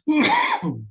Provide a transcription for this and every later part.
An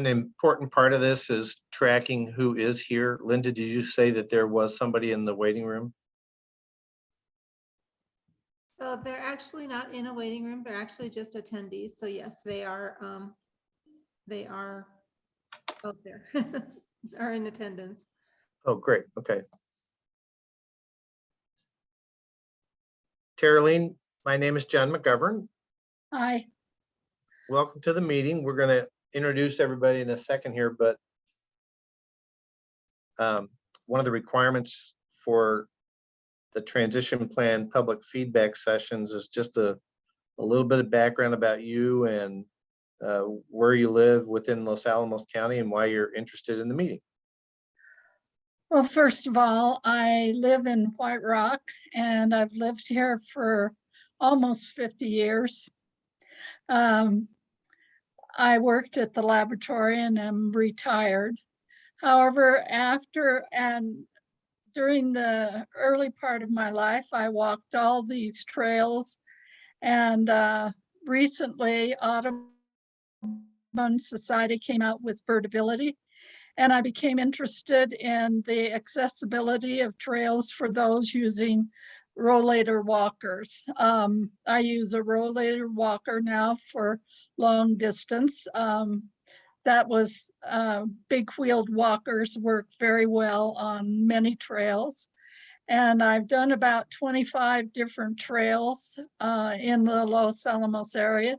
important part of this is tracking who is here. Linda, did you say that there was somebody in the waiting room? So they're actually not in a waiting room. They're actually just attendees. So yes, they are out there, are in attendance. Oh, great. Okay. Taraline, my name is John McGovern. Hi. Welcome to the meeting. We're going to introduce everybody in a second here, but one of the requirements for the transition plan public feedback sessions is just a little bit of background about you and where you live within Los Alamos County and why you're interested in the meeting. Well, first of all, I live in White Rock and I've lived here for almost 50 years. I worked at the laboratory and I'm retired. However, during the early part of my life, I walked all these trails, and recently Audubon Society came out with Birdability, and I became interested in the accessibility of trails for those using rollator walkers. I use a rollator walker now for long distance. Big wheeled walkers work very well on many trails. And I've done about 25 different trails in the Los Alamos area.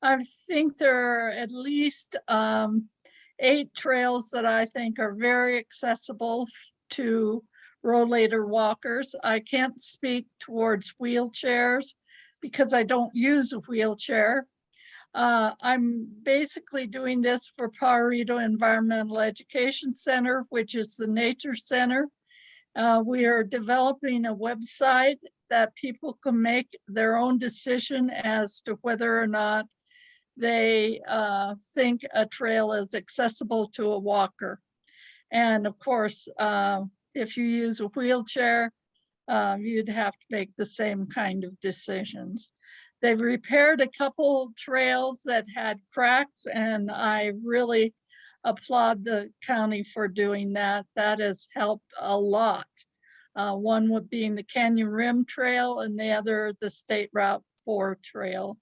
I think there are at least 8 trails that I think are very accessible to rollator walkers. I can't speak towards wheelchairs because I don't use a wheelchair. I'm basically doing this for Pajarito Environmental Education Center, which is the nature center. We are developing a website that people can make their own decision as to whether or not they think a trail is accessible to a walker. And of course, if you use a wheelchair, you'd have to make the same kind of decisions. They've repaired a couple trails that had cracks, and I really applaud the county for doing that. That has helped a lot. One would being the Canyon Rim Trail and the other the State Route 4 trail.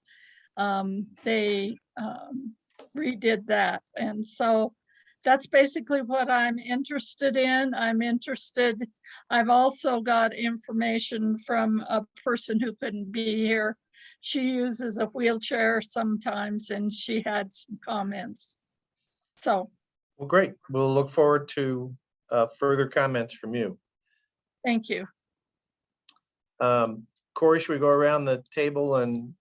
They redid that. And so that's basically what I'm interested in. I've also got information from a person who couldn't be here. She uses a wheelchair sometimes, and she had some comments. So. Well, great. We'll look forward to further comments from you. Thank you. Corey, should we go around the table and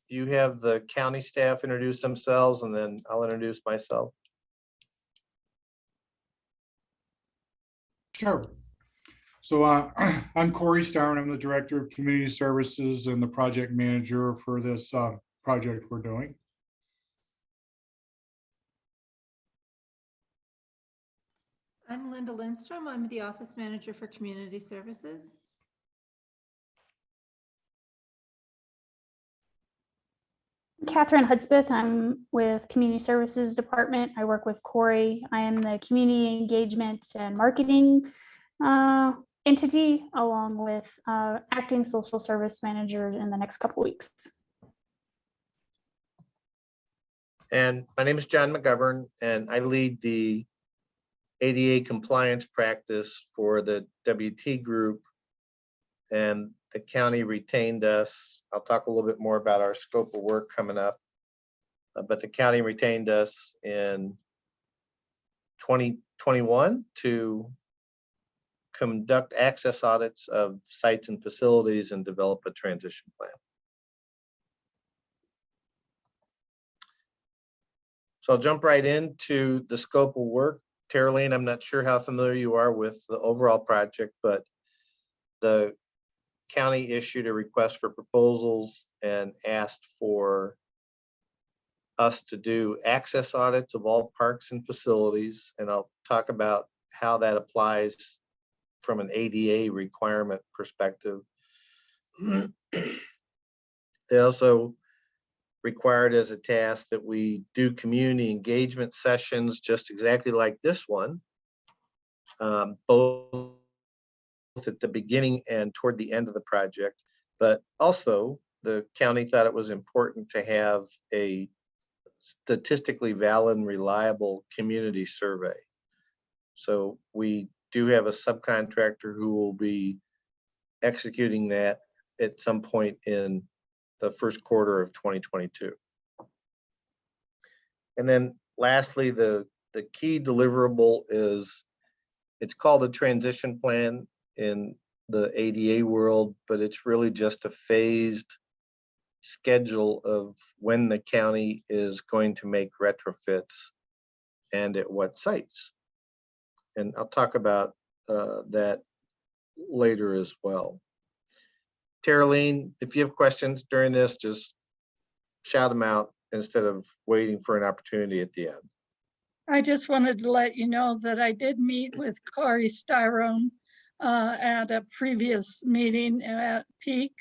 you have the county staff introduce themselves, and then I'll introduce myself? Sure. So I'm Corey Starr, and I'm the Director of Community Services and the project manager for this project we're doing. I'm Linda Lindstrom. I'm the office manager for community services. Catherine Hudspeth. I'm with Community Services Department. I work with Corey. I am the community engagement and marketing entity, along with acting social service manager in the next couple weeks. And my name is John McGovern, and I lead the ADA compliance practice for the WT group, and the county retained us. I'll talk a little bit more about our scope of work coming up, but the county retained us in 2021 to conduct access audits of sites and facilities and develop a transition plan. So I'll jump right into the scope of work. Tara-Lene, I'm not sure how familiar you are with the overall project, but the county issued a request for proposals and asked for us to do access audits of all parks and facilities. And I'll talk about how that applies from an ADA requirement perspective. They also required as a task that we do community engagement sessions just exactly like this one, both at the beginning and toward the end of the project. But also the county thought it was important to have a statistically valid and reliable community survey. So we do have a subcontractor who will be executing that at some point in the first quarter of 2022. And then lastly, the key deliverable is, it's called a transition plan in the ADA world, but it's really just a phased schedule of when the county is going to make retrofits and at what sites. And I'll talk about that later as well. Tara-Lene, if you have questions during this, just shout them out instead of waiting for an opportunity at the end. I just wanted to let you know that I did meet with Corey Styrone at a previous meeting at Peak.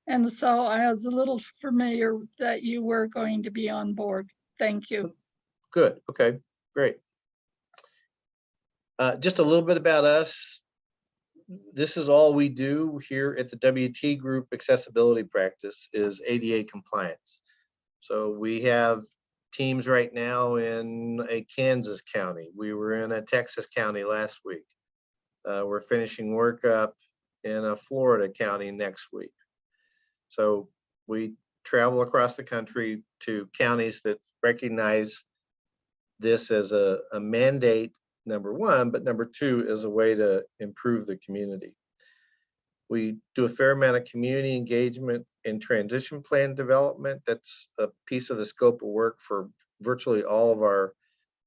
And so I was a little familiar that you were going to be on board. Thank you. Good, okay, great. Just a little bit about us. This is all we do here at the WT Group accessibility practice is ADA compliance. So we have teams right now in a Kansas county. We were in a Texas county last week. We're finishing work up in a Florida county next week. So we travel across the country to counties that recognize this as a mandate, number one, but number two is a way to improve the community. We do a fair amount of community engagement in transition plan development. That's a piece of the scope of work for virtually all of our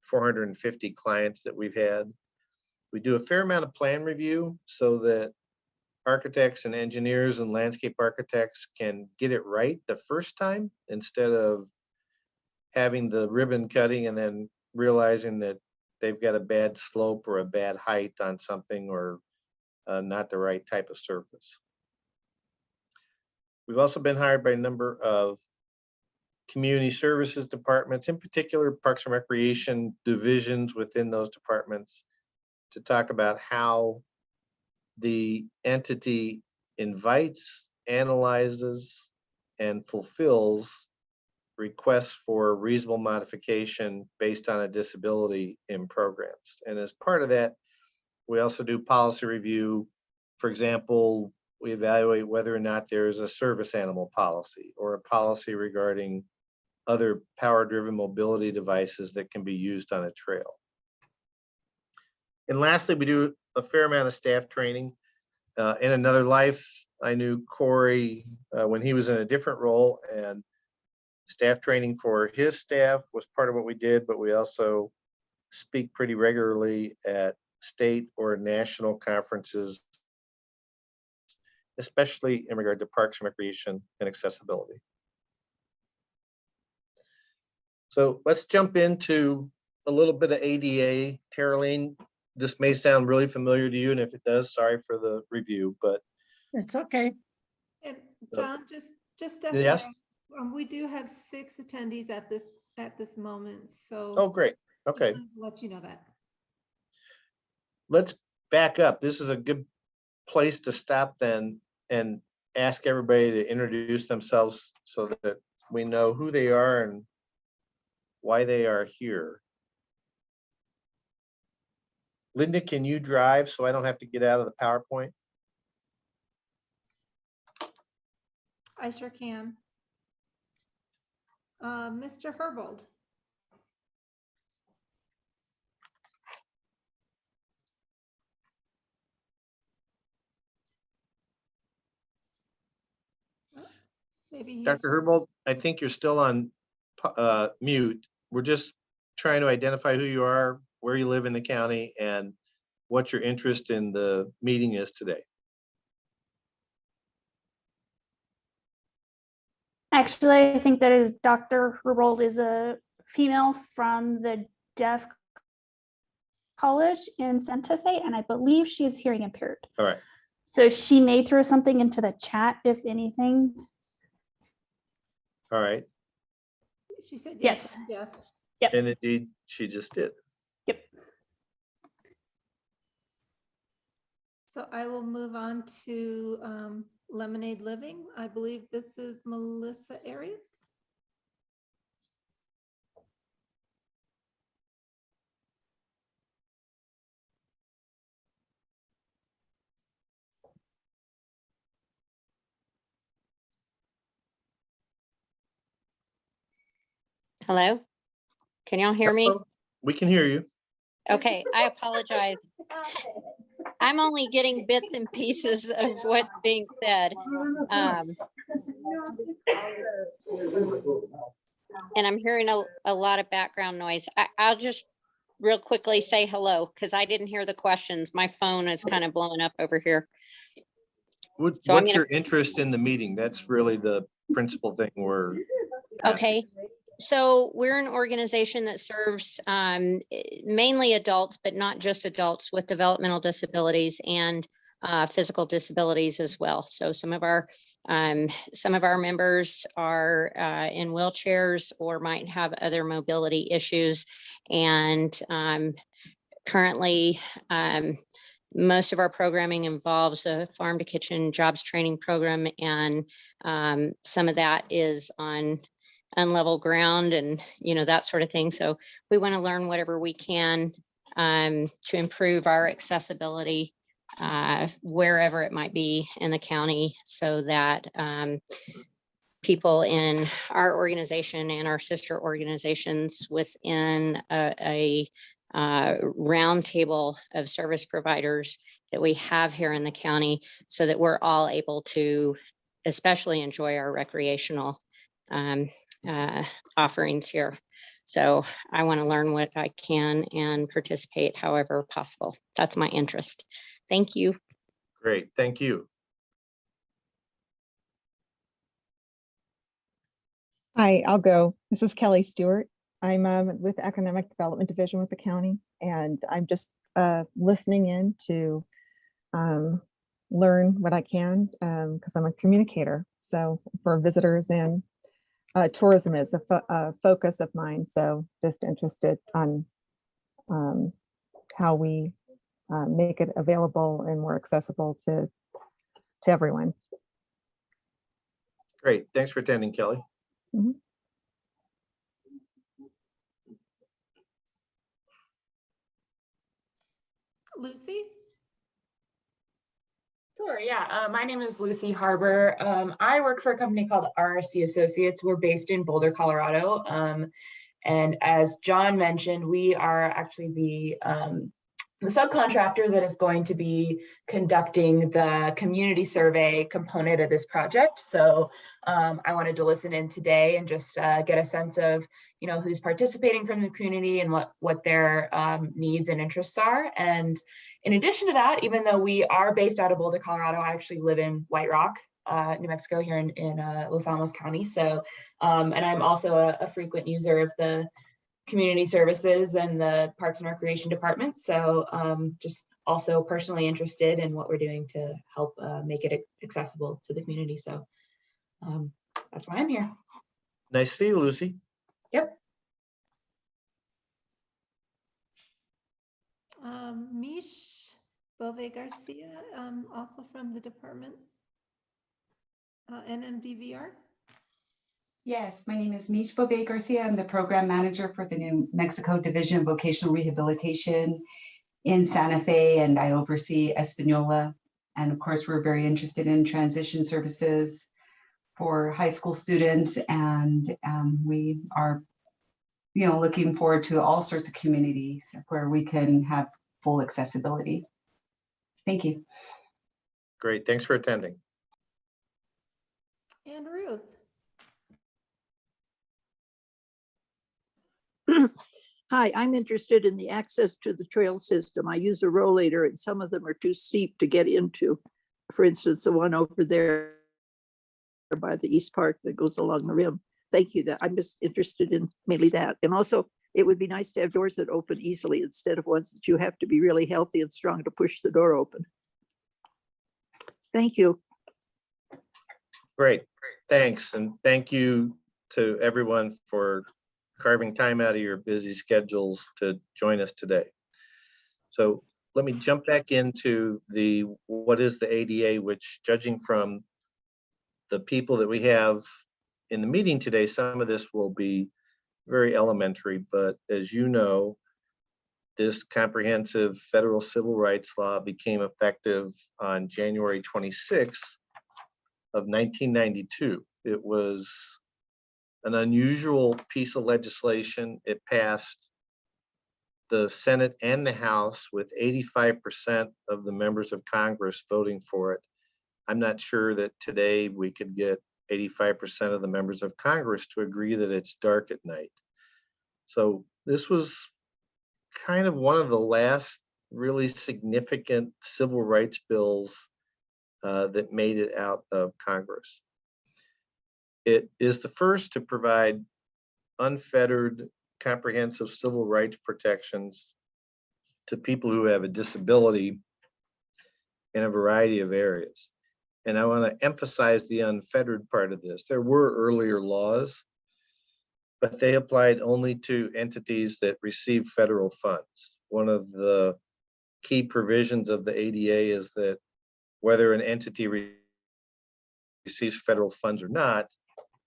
450 clients that we've had. We do a fair amount of plan review so that architects and engineers and landscape architects can get it right the first time instead of having the ribbon cutting and then realizing that they've got a bad slope or a bad height on something or not the right type of surface. We've also been hired by a number of community services departments, in particular Parks and Recreation divisions within those departments, to talk about how the entity invites, analyzes, and fulfills requests for reasonable modification based on a disability in programs. And as part of that, we also do policy review. For example, we evaluate whether or not there is a service animal policy or a policy regarding other power-driven mobility devices that can be used on a trail. And lastly, we do a fair amount of staff training. In another life, I knew Corey when he was in a different role, and staff training for his staff was part of what we did, but we also speak pretty regularly at state or national conferences, especially in regard to parks and recreation and accessibility. So let's jump into a little bit of ADA. Tara-Lene, this may sound really familiar to you, and if it does, sorry for the review, but It's okay. And John, just yes. we do have 6 attendees at this moment, so. Oh, great. Okay. just wanted to let you know that. Let's back up. This is a good place to stop then and ask everybody to introduce themselves so that we know who they are and why they are here. Linda, can you drive so I don't have to get out of the PowerPoint? I sure can. Mr. Herbold. Maybe he's. Dr. Herbold, I think you're still on mute. We're just trying to identify who you are, where you live in the county, and what your interest in the meeting is today. Actually, I think that is Dr. Herbold is a female from the Deaf College in Santa Fe, and I believe she is hearing impaired. All right. So she may throw something into the chat, if anything. All right. She said Yes. Yeah. And indeed, she just did. Yep. So I will move on to Lemonade Living. I believe this is Melissa Arias. Hello? Can y'all hear me? Hello? We can hear you. Okay, I apologize. I'm only getting bits and pieces of what's being said. And I'm hearing a lot of background noise. I'll just real quickly say hello because I didn't hear the questions. My phone is kind of blowing up over here. So What's your interest in the meeting? That's really the principal thing we're asking. Okay. So we're an organization that serves mainly adults, but not just adults with developmental disabilities and physical disabilities as well. So some of our members are in wheelchairs or might have other mobility issues. And currently, most of our programming involves a farm to kitchen jobs training program. And some of that is on unlevel ground and, that sort of thing. So we want to learn whatever we can to improve our accessibility wherever it might be in the county so that people in our organization and our sister organizations within a round table of service providers that we have here in the county so that we're all able to especially enjoy our recreational offerings here. So I want to learn what I can and participate however possible. That's my interest. Thank you. Great, thank you. Hi, I'll go. This is Kelly Stewart. I'm with Economic Development Division with the county, and I'm just listening in to learn what I can because I'm a communicator. So for visitors and tourism is a focus of mine. So just interested on how we make it available and more accessible to everyone. Great, thanks for attending, Kelly. Mhm. Lucy? Sure, yeah. My name is Lucy Harbor. I work for a company called RRC Associates. We're based in Boulder, Colorado. And as John mentioned, we are actually the subcontractor that is going to be conducting the community survey component of this project. So I wanted to listen in today and just get a sense of, who's participating from the community and what their needs and interests are. And in addition to that, even though we are based out of Boulder, Colorado, I actually live in White Rock, New Mexico, here in Los Alamos County. So, and I'm also a frequent user of the community services and the Parks and Recreation Department. So just also personally interested in what we're doing to help make it accessible to the community. So that's why I'm here. Nice to see you, Lucy. Yep. Mish Bove Garcia, also from the department, NMDVR. Yes, my name is Mish Bove Garcia. I'm the program manager for the New Mexico Division of Vocational Rehabilitation in Santa Fe, and I oversee Espanola. And of course, we're very interested in transition services for high school students, and we are, looking forward to all sorts of communities where we can have full accessibility. Thank you. Great, thanks for attending. And Ruth. Hi, I'm interested in the access to the trail system. I use a rollator and some of them are too steep to get into. For instance, the one over there by the East Park that goes along the rim. Thank you. That I'm just interested in mainly that. And also it would be nice to have doors that open easily instead of ones that you have to be really healthy and strong to push the door open. Thank you. Great, thanks. And thank you to everyone for carving time out of your busy schedules to join us today. So let me jump back into what is the ADA, which, judging from the people that we have in the meeting today, some of this will be very elementary, but as you know, this comprehensive federal civil rights law became effective on January 26th of 1992. It was an unusual piece of legislation. It passed the Senate and the House with 85% of the members of Congress voting for it. I'm not sure that today we could get 85% of the members of Congress to agree that it's dark at night. So this was kind of one of the last really significant civil rights bills that made it out of Congress. It is the first to provide unfettered, comprehensive civil rights protections to people who have a disability in a variety of areas. And I want to emphasize the unfettered part of this. There were earlier laws, but they applied only to entities that receive federal funds. One of the key provisions of the ADA is that whether an entity receives federal funds or not,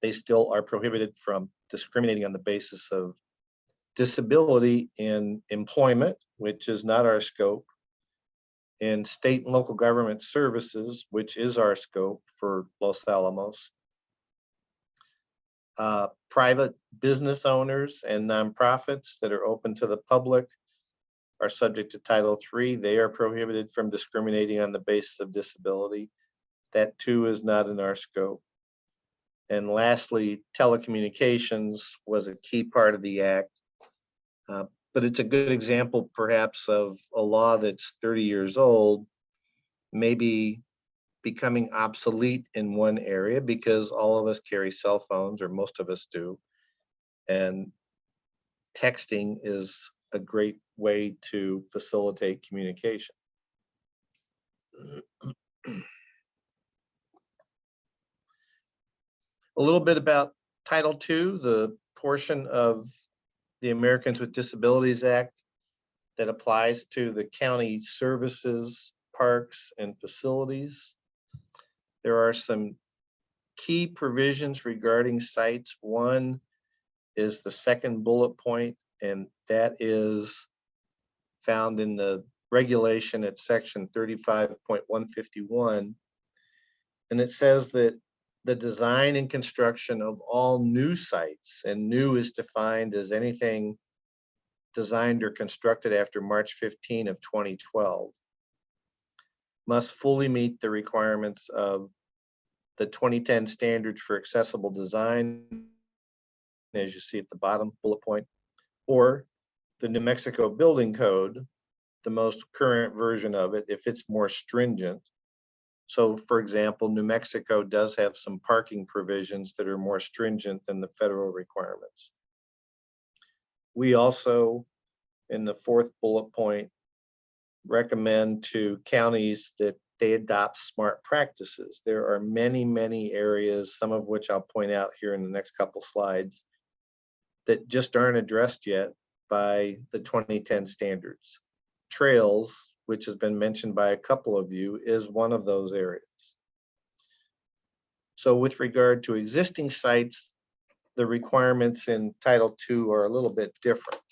they still are prohibited from discriminating on the basis of disability in employment, which is not our scope, in state and local government services, which is our scope for Los Alamos. Private business owners and nonprofits that are open to the public are subject to Title III. They are prohibited from discriminating on the basis of disability. That too is not in our scope. And lastly, telecommunications was a key part of the act. But it's a good example perhaps of a law that's 30 years old, maybe becoming obsolete in one area because all of us carry cell phones, or most of us do. And texting is a great way to facilitate communication. A little bit about Title II, the portion of the Americans with Disabilities Act that applies to the county services, parks, and facilities. There are some key provisions regarding sites. One is the second bullet point, and that is found in the regulation at section 35.151. And it says that the design and construction of all new sites, and new is defined as anything designed or constructed after March 15 of 2012, must fully meet the requirements of the 2010 standards for accessible design, as you see at the bottom bullet point, or the New Mexico Building Code, the most current version of it, if it's more stringent. So for example, New Mexico does have some parking provisions that are more stringent than the federal requirements. We also, in the fourth bullet point, recommend to counties that they adopt smart practices. There are many, many areas, some of which I'll point out here in the next couple slides, that just aren't addressed yet by the 2010 standards. Trails, which has been mentioned by a couple of you, is one of those areas. So with regard to existing sites, the requirements in Title II are a little bit different.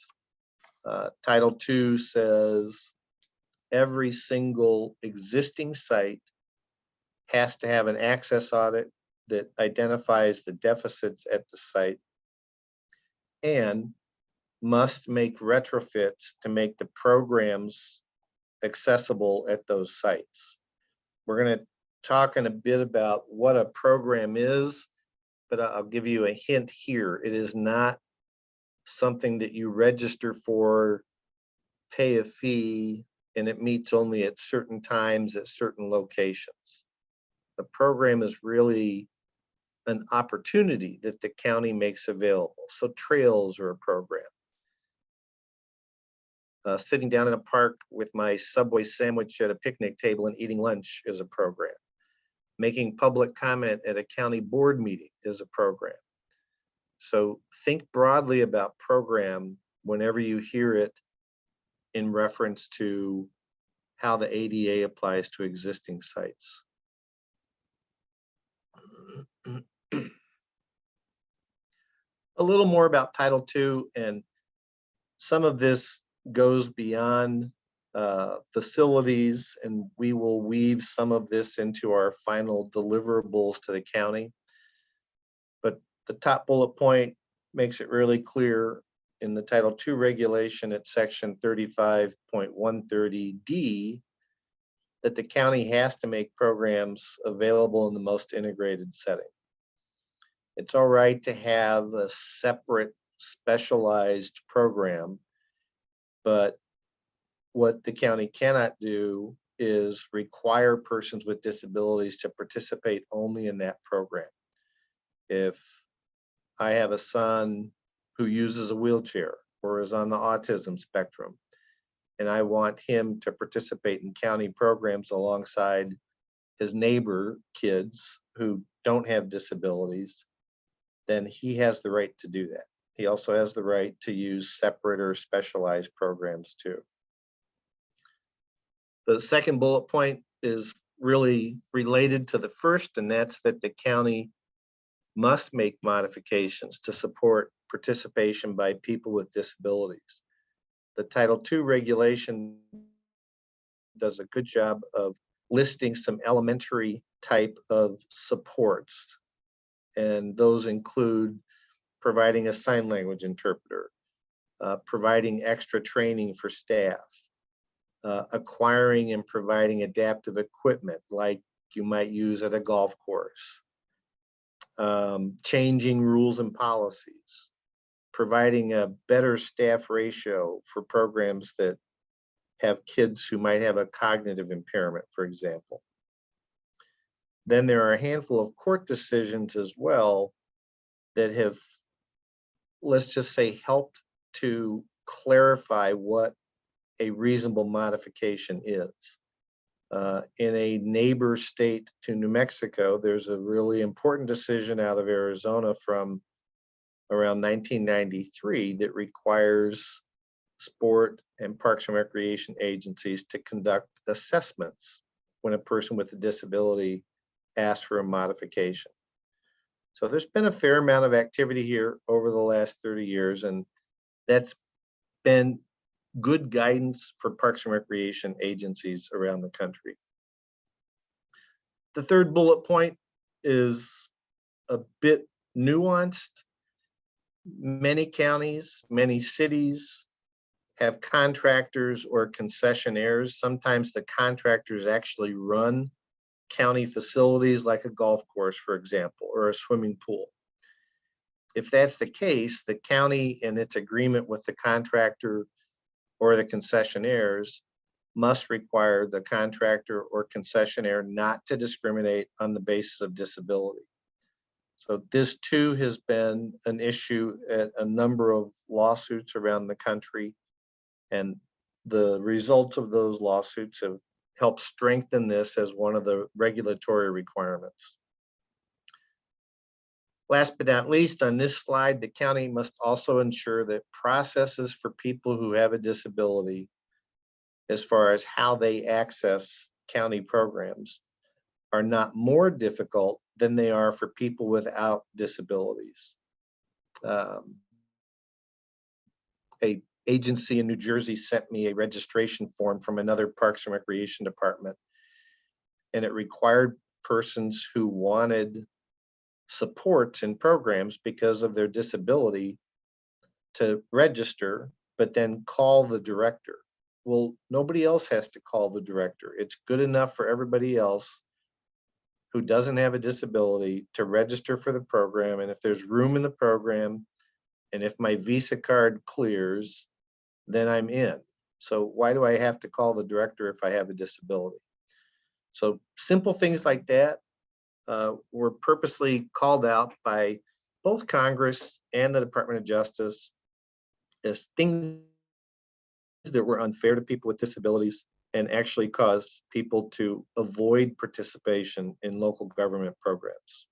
Title II says every single existing site has to have an access audit that identifies the deficits at the site and must make retrofits to make the programs accessible at those sites. We're going to talk in a bit about what a program is, but I'll give you a hint here. It is not something that you register for, pay a fee, and it meets only at certain times at certain locations. The program is really an opportunity that the county makes available. So trails are a program. Sitting down in a park with my Subway sandwich at a picnic table and eating lunch is a program. Making public comment at a county board meeting is a program. So think broadly about program whenever you hear it in reference to how the ADA applies to existing sites. A little more about Title II, and some of this goes beyond facilities, and we will weave some of this into our final deliverables to the county. But the top bullet point makes it really clear in the Title II regulation at section 35.130D that the county has to make programs available in the most integrated setting. It's all right to have a separate specialized program, but what the county cannot do is require persons with disabilities to participate only in that program. If I have a son who uses a wheelchair or is on the autism spectrum, and I want him to participate in county programs alongside his neighbor kids who don't have disabilities, then he has the right to do that. He also has the right to use separate or specialized programs too. The second bullet point is really related to the first, and that's that the county must make modifications to support participation by people with disabilities. The Title II regulation does a good job of listing some elementary type of supports, and those include providing a sign language interpreter, providing extra training for staff, acquiring and providing adaptive equipment like you might use at a golf course, changing rules and policies, providing a better staff ratio for programs that have kids who might have a cognitive impairment, for example. Then there are a handful of court decisions as well that have, let's just say, helped to clarify what a reasonable modification is. In a neighbor state to New Mexico, there's a really important decision out of Arizona from around 1993 that requires sport and parks and recreation agencies to conduct assessments when a person with a disability asks for a modification. So there's been a fair amount of activity here over the last 30 years, and that's been good guidance for parks and recreation agencies around the country. The third bullet point is a bit nuanced. Many counties, many cities have contractors or concessionaires. Sometimes the contractors actually run county facilities like a golf course, for example, or a swimming pool. If that's the case, the county, in its agreement with the contractor or the concessionaires, must require the contractor or concessionaire not to discriminate on the basis of disability. So this too has been an issue at a number of lawsuits around the country, and the results of those lawsuits have helped strengthen this as one of the regulatory requirements. Last but not least, on this slide, the county must also ensure that processes for people who have a disability, as far as how they access county programs, are not more difficult than they are for people without disabilities. A agency in New Jersey sent me a registration form from another Parks and Recreation department, and it required persons who wanted supports and programs because of their disability to register, but then call the director. Well, nobody else has to call the director. It's good enough for everybody else who doesn't have a disability to register for the program. And if there's room in the program And if my Visa card clears, then I'm in. So why do I have to call the director if I have a disability? So simple things like that were purposely called out by both Congress and the Department of Justice as things that were unfair to people with disabilities and actually caused people to avoid participation in local government programs.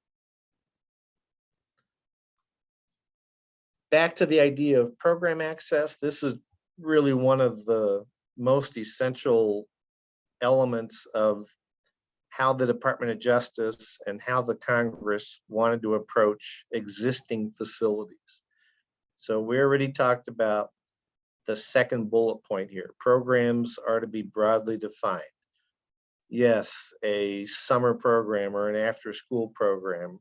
Back to the idea of program access, this is really one of the most essential elements of how the Department of Justice and how the Congress wanted to approach existing facilities. So we already talked about the second bullet point here. Programs are to be broadly defined. Yes, a summer program or an after-school program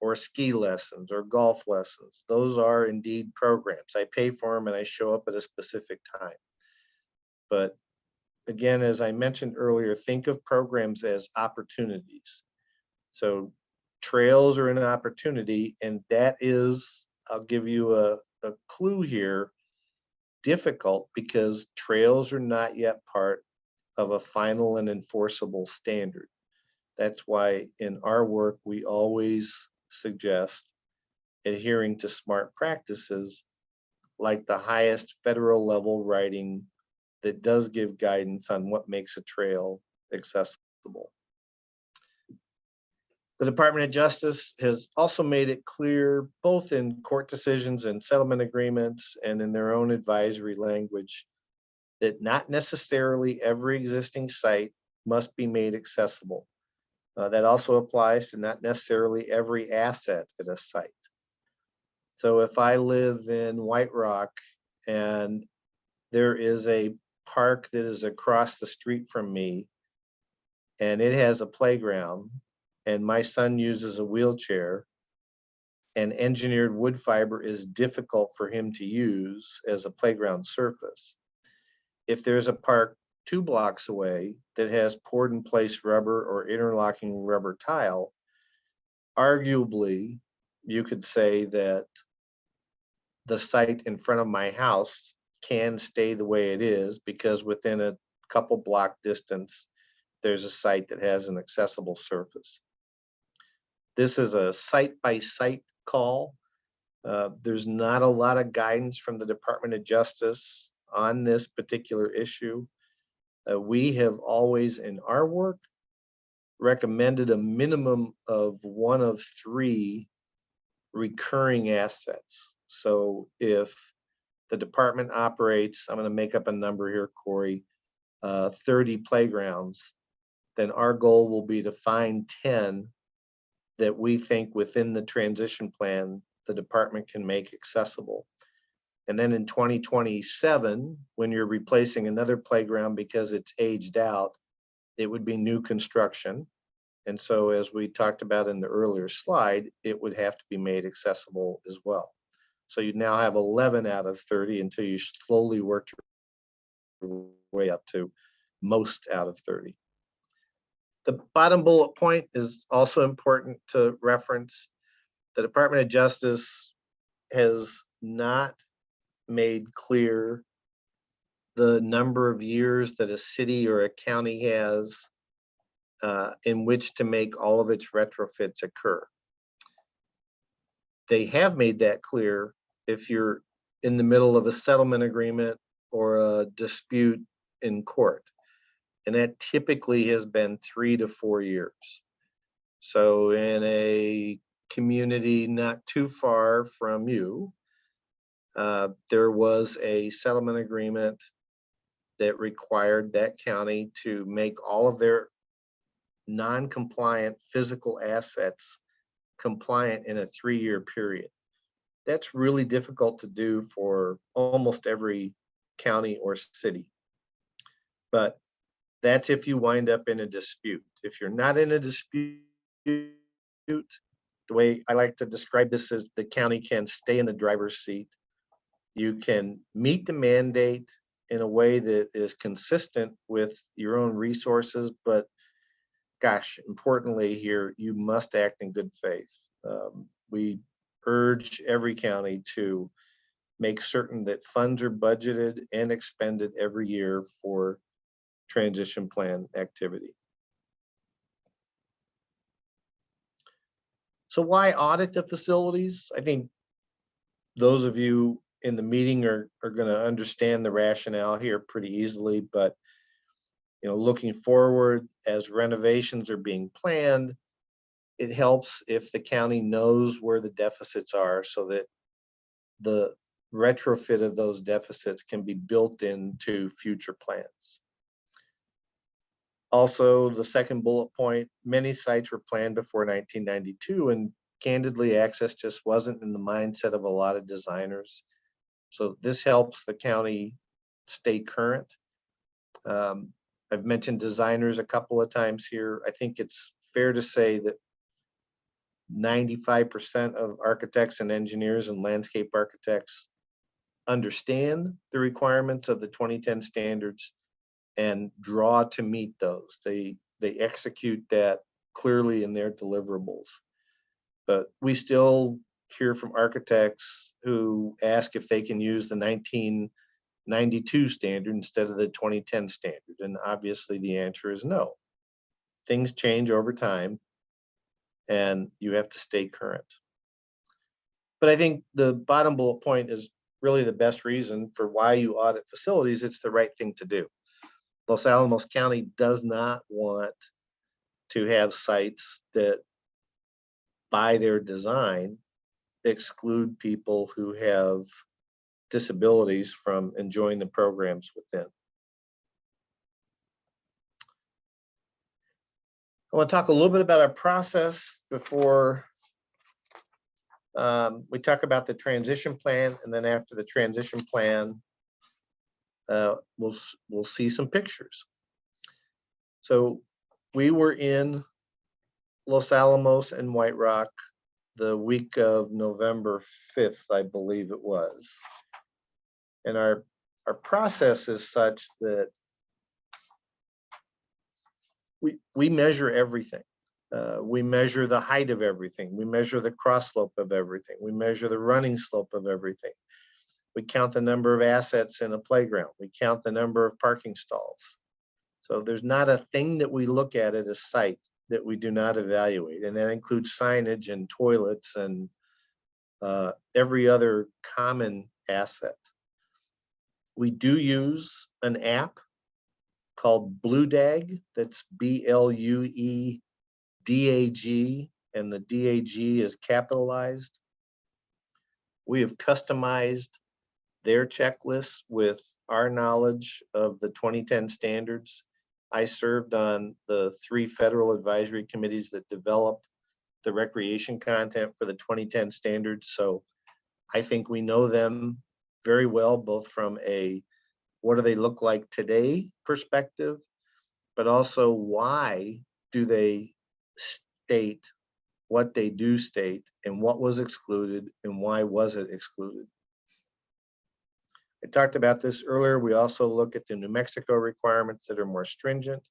or ski lessons or golf lessons. Those are indeed programs. I pay for them and I show up at a specific time. But again, as I mentioned earlier, think of programs as opportunities. So trails are an opportunity, and that is, I'll give you a clue here, difficult because trails are not yet part of a final and enforceable standard. That's why in our work, we always suggest adhering to smart practices like the highest federal level writing that does give guidance on what makes a trail accessible. The Department of Justice has also made it clear, both in court decisions and settlement agreements and in their own advisory language, that not necessarily every existing site must be made accessible. That also applies to not necessarily every asset at a site. So if I live in White Rock and there is a park that is across the street from me and it has a playground and my son uses a wheelchair and engineered wood fiber is difficult for him to use as a playground surface. If there's a park 2 blocks away that has poured in place rubber or interlocking rubber tile, arguably you could say that the site in front of my house can stay the way it is because within a couple block distance, there's a site that has an accessible surface. This is a site-by-site call. There's not a lot of guidance from the Department of Justice on this particular issue. We have always, in our work, recommended a minimum of 1 of 3 recurring assets. So if the department operates, I'm going to make up a number here, Corey, 30 playgrounds, then our goal will be to find 10 that we think within the transition plan, the department can make accessible. And then in 2027, when you're replacing another playground because it's aged out, it would be new construction. And so as we talked about in the earlier slide, it would have to be made accessible as well. So you now have 11 out of 30 until you slowly work your way up to most out of 30. The bottom bullet point is also important to reference. The Department of Justice has not made clear the number of years that a city or a county has in which to make all of its retrofits occur. They have made that clear if you're in the middle of a settlement agreement or a dispute in court. And that typically has been 3 to 4 years. So in a community not too far from you, there was a settlement agreement that required that county to make all of their non-compliant physical assets compliant in a 3-year period. That's really difficult to do for almost every county or city. But that's if you wind up in a dispute. If you're not in a dispute, the way I like to describe this is the county can stay in the driver's seat. You can meet the mandate in a way that is consistent with your own resources, but gosh, importantly here, you must act in good faith. We urge every county to make certain that funds are budgeted and expended every year for transition plan activity. So why audit the facilities? I think those of you in the meeting are going to understand the rationale here pretty easily, but looking forward as renovations are being planned, it helps if the county knows where the deficits are so that the retrofit of those deficits can be built into future plans. Also, the second bullet point, many sites were planned before 1992, and candidly, access just wasn't in the mindset of a lot of designers. So this helps the county stay current. I've mentioned designers a couple of times here. I think it's fair to say that 95% of architects and engineers and landscape architects understand the requirements of the 2010 standards and draw to meet those. They execute that clearly in their deliverables. But we still hear from architects who ask if they can use the 1992 standard instead of the 2010 standard. And obviously the answer is no. Things change over time and you have to stay current. But I think the bottom bullet point is really the best reason for why you audit facilities. It's the right thing to do. Los Alamos County does not want to have sites that, by their design, exclude people who have disabilities from enjoying the programs within. I want to talk a little bit about our process before we talk about the transition plan, and then after the transition plan, we'll see some pictures. So we were in Los Alamos and White Rock the week of November 5th, I believe it was. And our process is such that we measure everything. We measure the height of everything. We measure the cross slope of everything. We measure the running slope of everything. We count the number of assets in a playground. We count the number of parking stalls. So there's not a thing that we look at a site that we do not evaluate. And that includes signage and toilets and every other common asset. We do use an app called BlueDAG. That's BLUEDAG, and the DAG is capitalized. We have customized their checklists with our knowledge of the 2010 standards. I served on the 3 federal advisory committees that developed the recreation content for the 2010 standards. So I think we know them very well, both from a what do they look like today perspective, but also why do they state what they do state and what was excluded and why was it excluded. I talked about this earlier. We also look at the New Mexico requirements that are more stringent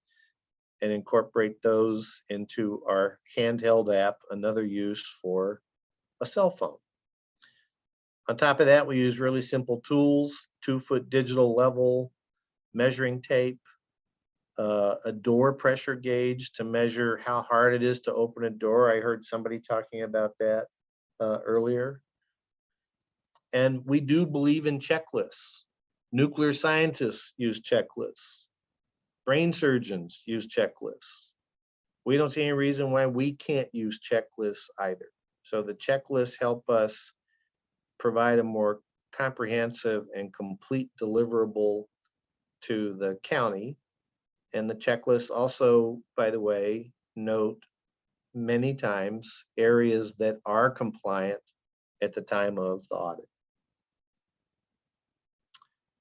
and incorporate those into our handheld app, another use for a cell phone. On top of that, we use really simple tools, 2-foot digital level, measuring tape, a door pressure gauge to measure how hard it is to open a door. I heard somebody talking about that earlier. And we do believe in checklists. Nuclear scientists use checklists. Brain surgeons use checklists. We don't see any reason why we can't use checklists either. So the checklists help us provide a more comprehensive and complete deliverable to the county. And the checklists also, by the way, note many times areas that are compliant at the time of the audit.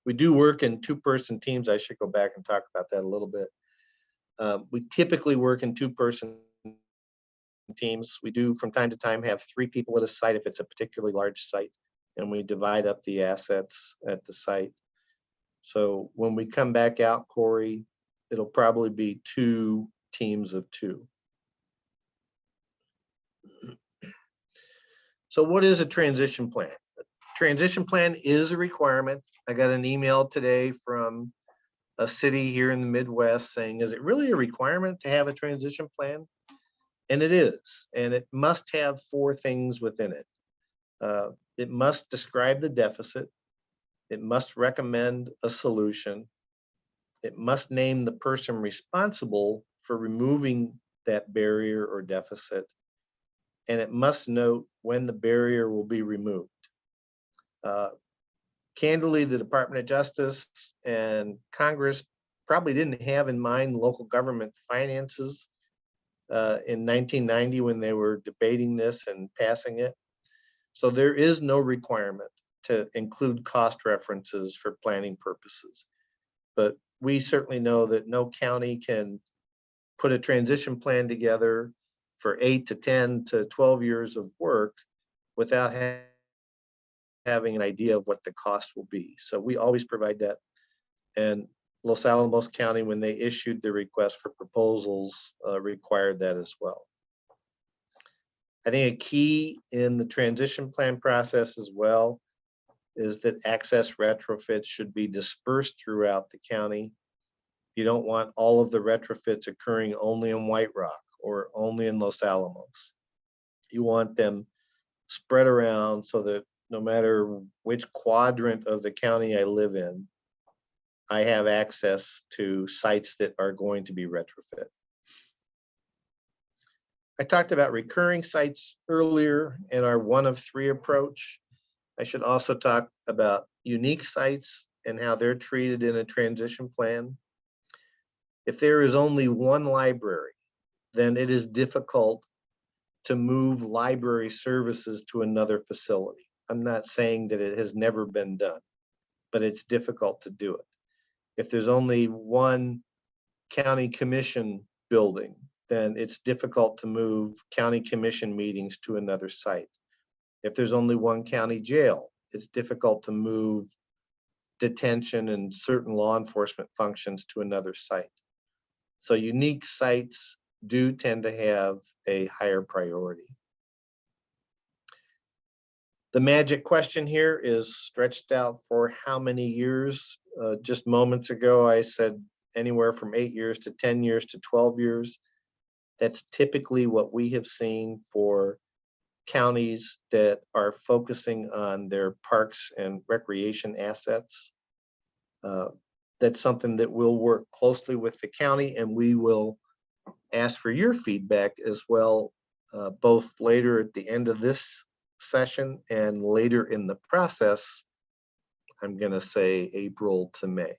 We do work in 2-person teams. I should go back and talk about that a little bit. We typically work in 2-person teams. We do from time to time have 3 people at a site if it's a particularly large site, and we divide up the assets at the site. So when we come back out, Corey, it'll probably be 2 teams of 2. So what is a transition plan? A transition plan is a requirement. I got an email today from a city here in the Midwest saying, is it really a requirement to have a transition plan? And it is, and it must have 4 things within it. It must describe the deficit. It must recommend a solution. It must name the person responsible for removing that barrier or deficit. And it must note when the barrier will be removed. Candidly, the Department of Justice and Congress probably didn't have in mind local government finances in 1990 when they were debating this and passing it. So there is no requirement to include cost references for planning purposes. But we certainly know that no county can put a transition plan together for 8 to 10 to 12 years of work without having an idea of what the cost will be. So we always provide that. And Los Alamos County, when they issued the request for proposals, required that as well. I think a key in the transition plan process as well is that access retrofits should be dispersed throughout the county. You don't want all of the retrofits occurring only in White Rock or only in Los Alamos. You want them spread around so that no matter which quadrant of the county I live in, I have access to sites that are going to be retrofit. I talked about recurring sites earlier in our 1 of 3 approach. I should also talk about unique sites and how they're treated in a transition plan. If there is only 1 library, then it is difficult to move library services to another facility. I'm not saying that it has never been done, but it's difficult to do it. If there's only 1 county commission building, then it's difficult to move county commission meetings to another site. If there's only 1 county jail, it's difficult to move detention and certain law enforcement functions to another site. So unique sites do tend to have a higher priority. The magic question here is stretched out for how many years? Just moments ago, I said anywhere from 8 years to 10 years to 12 years. That's typically what we have seen for counties that are focusing on their parks and recreation assets. That's something that we'll work closely with the county, and we will ask for your feedback as well, both later at the end of this session and later in the process. I'm going to say April to May.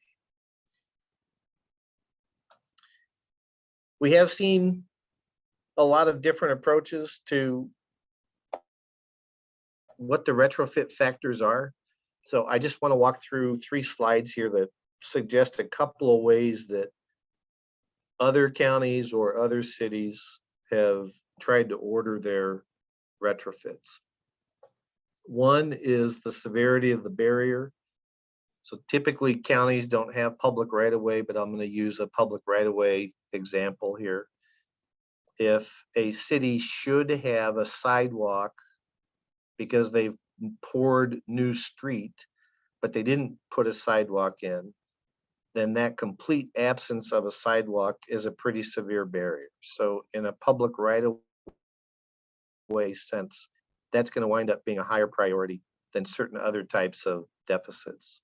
We have seen a lot of different approaches to what the retrofit factors are. So I just want to walk through 3 slides here that suggest a couple of ways that other counties or other cities have tried to order their retrofits. One is the severity of the barrier. So typically counties don't have public right-of-way, but I'm going to use a public right-of-way example here. If a city should have a sidewalk because they've poured new street, but they didn't put a sidewalk in, then that complete absence of a sidewalk is a pretty severe barrier. So in a public right-of-way sense, that's going to wind up being a higher priority than certain other types of deficits.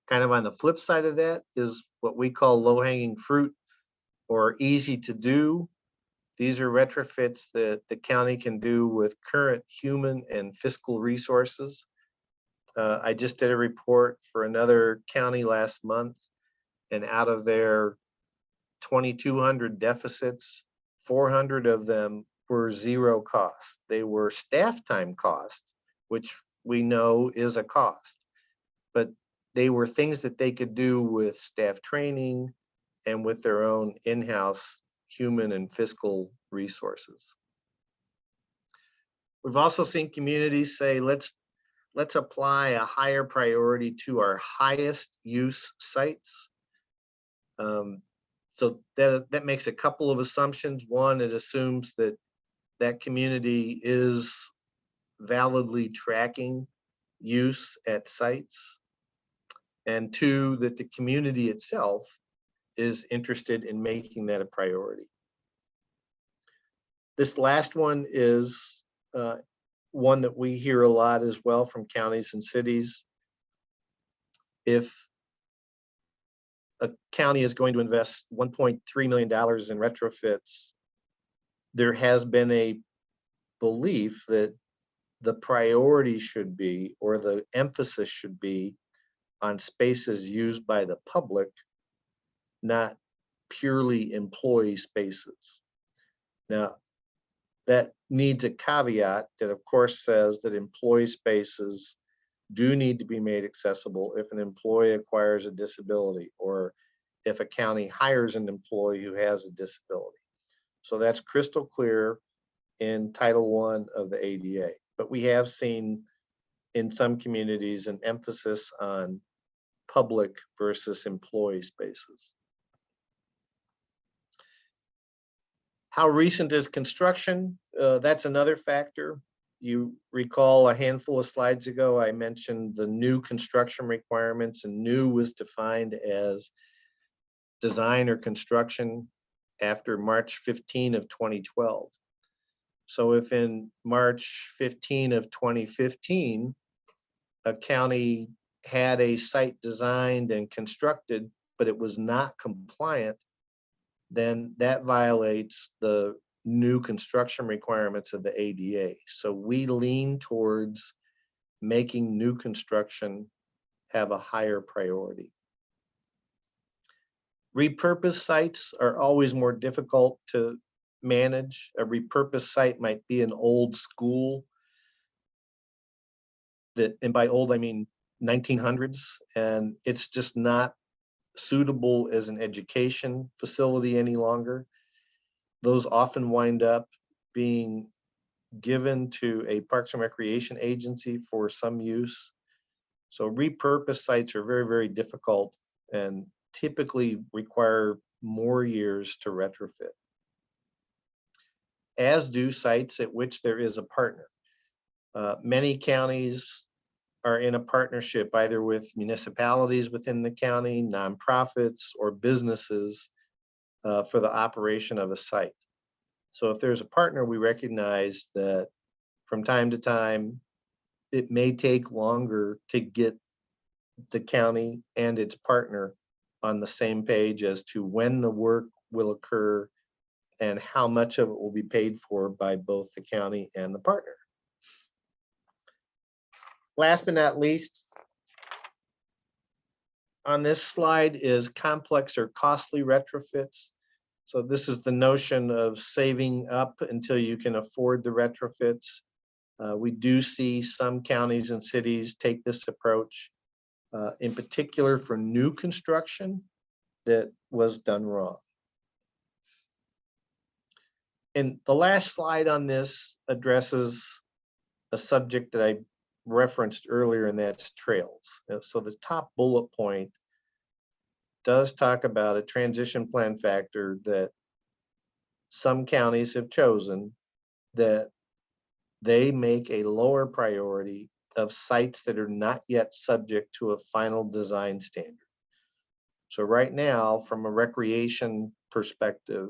Kind of on the flip side of that is what we call low-hanging fruit or easy to do. These are retrofits that the county can do with current human and fiscal resources. I just did a report for another county last month, and out of their 2,200 deficits, 400 of them were 0 cost. They were staff time cost, which we know is a cost, but they were things that they could do with staff training and with their own in-house human and fiscal resources. We've also seen communities say, let's apply a higher priority to our highest use sites. So that makes a couple of assumptions. One, it assumes that that community is validly tracking use at sites. And two, that the community itself is interested in making that a priority. This last one is one that we hear a lot as well from counties and cities. If a county is going to invest $1.3 million in retrofits, there has been a belief that the priority should be, or the emphasis should be, on spaces used by the public, not purely employee spaces. Now, that needs a caveat that of course says that employee spaces do need to be made accessible if an employee acquires a disability, or if a county hires an employee who has a disability. So that's crystal clear in Title I of the ADA. But we have seen in some communities an emphasis on public versus employee spaces. How recent is construction? That's another factor. You recall a handful of slides ago, I mentioned the new construction requirements, and new was defined as design or construction after March 15 of 2012. So if in March 15 of 2015, a county had a site designed and constructed, but it was not compliant, then that violates the new construction requirements of the ADA. So we lean towards making new construction have a higher priority. Repurposed sites are always more difficult to manage. A repurposed site might be an old school that, and by old, I mean 1900s, and it's just not suitable as an education facility any longer. Those often wind up being given to a Parks and Recreation agency for some use. So repurposed sites are very, very difficult and typically require more years to retrofit, as do sites at which there is a partner. Many counties are in a partnership either with municipalities within the county, nonprofits, or businesses for the operation of a site. So if there's a partner, we recognize that from time to time, it may take longer to get the county and its partner on the same page as to when the work will occur and how much of it will be paid for by both the county and the partner. Last but not least, on this slide is complex or costly retrofits. So this is the notion of saving up until you can afford the retrofits. We do see some counties and cities take this approach, in particular for new construction that was done wrong. And the last slide on this addresses a subject that I referenced earlier, and that's trails. So the top bullet point does talk about a transition plan factor that some counties have chosen, that they make a lower priority of sites that are not yet subject to a final design standard. So right now, from a recreation perspective,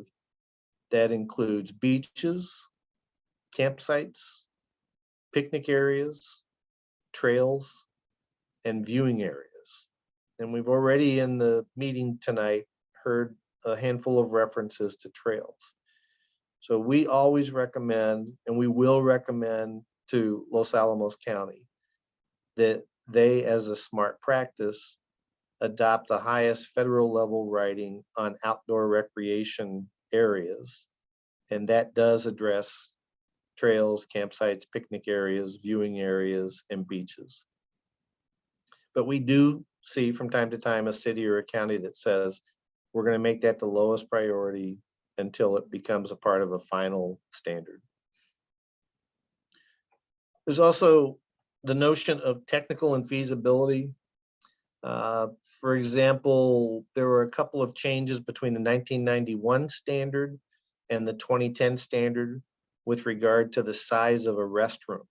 that includes beaches, campsites, picnic areas, trails, and viewing areas. And we've already in the meeting tonight heard a handful of references to trails. So we always recommend, and we will recommend to Los Alamos County, that they, as a smart practice, adopt the highest federal level writing on outdoor recreation areas. And that does address trails, campsites, picnic areas, viewing areas, and beaches. But we do see from time to time a city or a county that says, we're going to make that the lowest priority until it becomes a part of a final standard. There's also the notion of technical and feasibility. For example, there were a couple of changes between the 1991 standard and the 2010 standard with regard to the size of a restroom.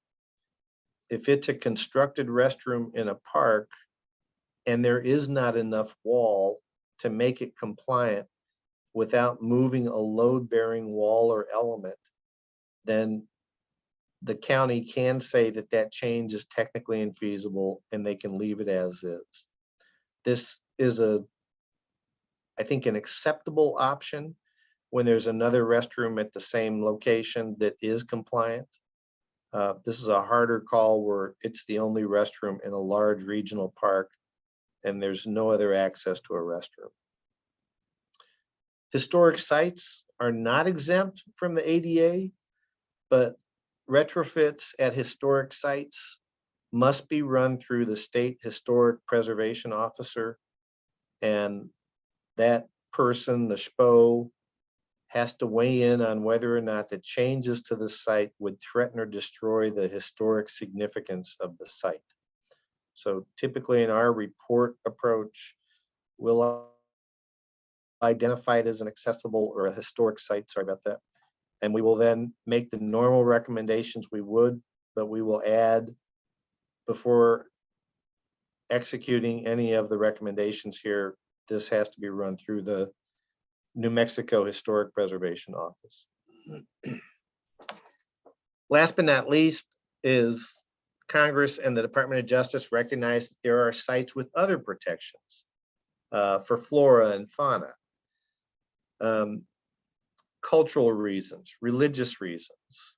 if it's a constructed restroom in a park and there is not enough wall to make it compliant without moving a load-bearing wall or element, then the county can say that that change is technically infeasible and they can leave it as is. This is I think, an acceptable option when there's another restroom at the same location that is compliant. This is a harder call where it's the only restroom in a large regional park and there's no other access to a restroom. Historic sites are not exempt from the ADA, but retrofits at historic sites must be run through the state historic preservation officer, and that person, the SPO, has to weigh in on whether or not the changes to the site would threaten or destroy the historic significance of the site. So typically in our report approach, we'll identify it as an accessible or a historic site, sorry about that. And we will then make the normal recommendations we would, but we will add, before executing any of the recommendations here, this has to be run through the New Mexico Historic Preservation Office. Last but not least is Congress and the Department of Justice recognize that there are sites with other protections for flora and fauna, cultural reasons, religious reasons.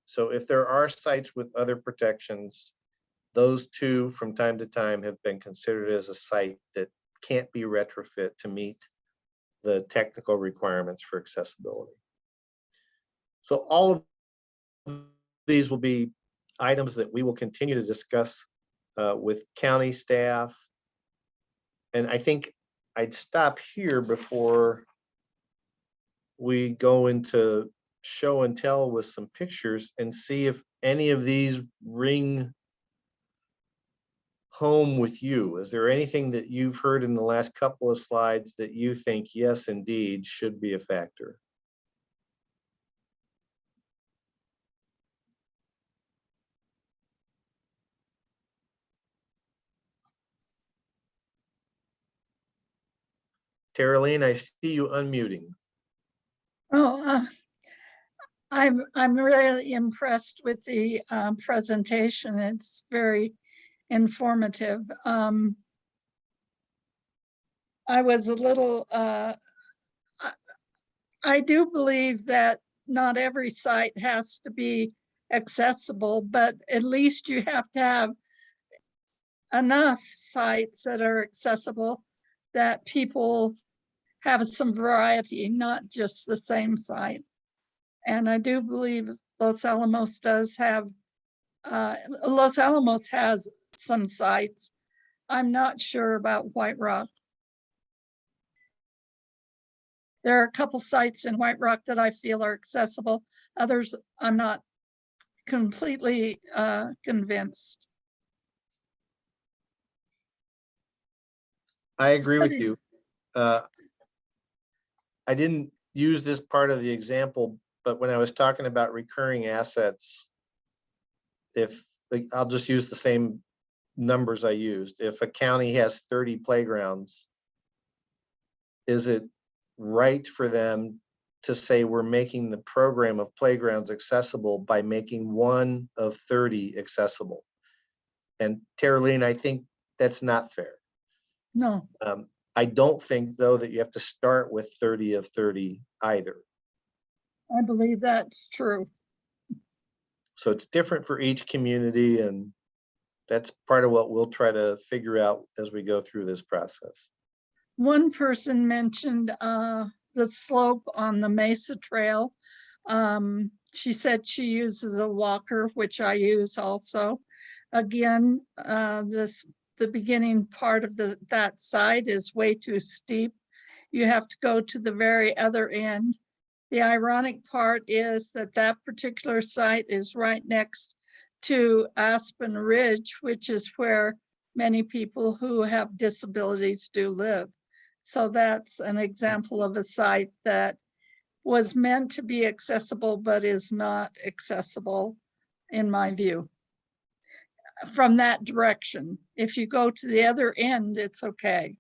So if there are sites with other protections, those two from time to time have been considered as a site that can't be retrofit to meet the technical requirements for accessibility. So all of these will be items that we will continue to discuss with county staff. And I think I'd stop here before we go into show and tell with some pictures and see if any of these ring home with you. Is there anything that you've heard in the last couple of slides that you think, yes, indeed, should be a factor? Taraline, I see you unmuting. Oh, I'm really impressed with the presentation. It's very informative. I was a little, I do believe that not every site has to be accessible, but at least you have to have enough sites that are accessible that people have some variety, not just the same site. And I do believe Los Alamos does have, Los Alamos has some sites. I'm not sure about White Rock. There are a couple sites in White Rock that I feel are accessible. Others, I'm not completely convinced. I agree with you. I didn't use this part of the example, but when I was talking about recurring assets, if I'll just use the same numbers I used. If a county has 30 playgrounds, is it right for them to say we're making the program of playgrounds accessible by making one of 30 accessible? And Taraline, I think that's not fair. No. I don't think, though, that you have to start with 30 of 30 either. I believe that's true. So it's different for each community, and that's part of what we'll try to figure out as we go through this process. One person mentioned the slope on the Mesa Trail. She said she uses a walker, which I use also. Again, the beginning part of that side is way too steep. You have to go to the very other end. The ironic part is that that particular site is right next to Aspen Ridge, which is where many people who have disabilities do live. So that's an example of a site that was meant to be accessible, but is not accessible in my view. from that direction. If you go to the other end, it's okay.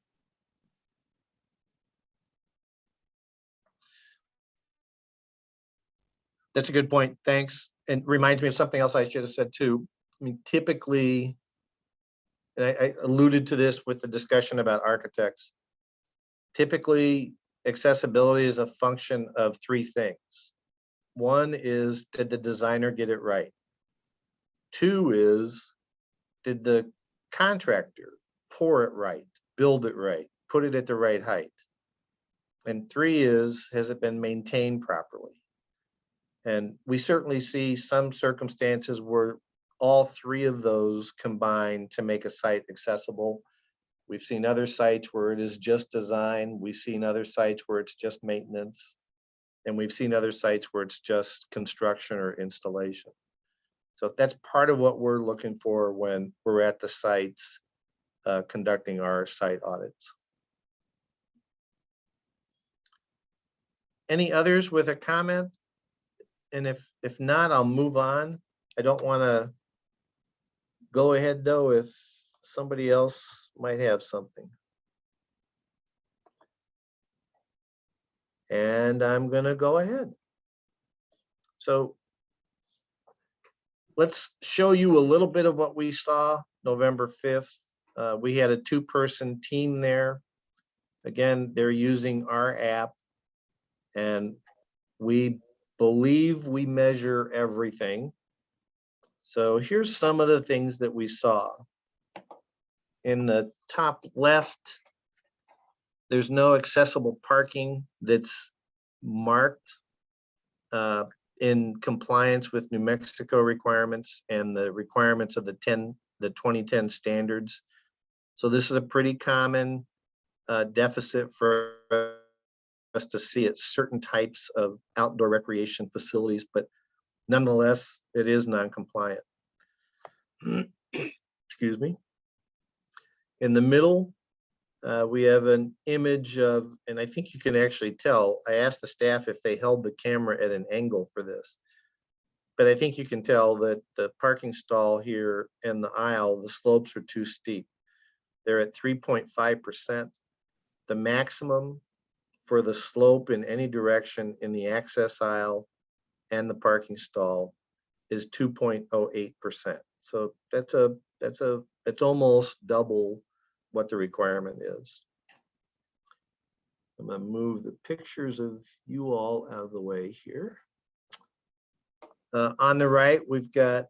That's a good point. Thanks. And reminds me of something else I should have said too. I mean, typically, and I alluded to this with the discussion about architects. Typically, accessibility is a function of three things. One is, did the designer get it right? Two is, did the contractor pour it right, build it right, put it at the right height? And three is, has it been maintained properly? And we certainly see some circumstances where all three of those combine to make a site accessible. We've seen other sites where it is just design. We've seen other sites where it's just maintenance. And we've seen other sites where it's just construction or installation. So that's part of what we're looking for when we're at the sites conducting our site audits. Any others with a comment? And if not, I'll move on. I don't want to go ahead though if somebody else might have something. And I'm going to go ahead. So let's show you a little bit of what we saw November 5th. We had a 2-person team there. Again, they're using our app, and we believe we measure everything. So here's some of the things that we saw. In the top left, there's no accessible parking that's marked in compliance with New Mexico requirements and the requirements of the 2010 standards. So this is a pretty common deficit for us to see at certain types of outdoor recreation facilities, but nonetheless, it is non-compliant. Excuse me. In the middle, we have an image of, and I think you can actually tell, I asked the staff if they held the camera at an angle for this, but I think you can tell that the parking stall here and the aisle, the slopes are too steep. They're at 3.5%. The maximum for the slope in any direction in the access aisle and the parking stall is 2.08%. So that's almost double what the requirement is. I'm going to move the pictures of you all out of the way here. On the right, we've got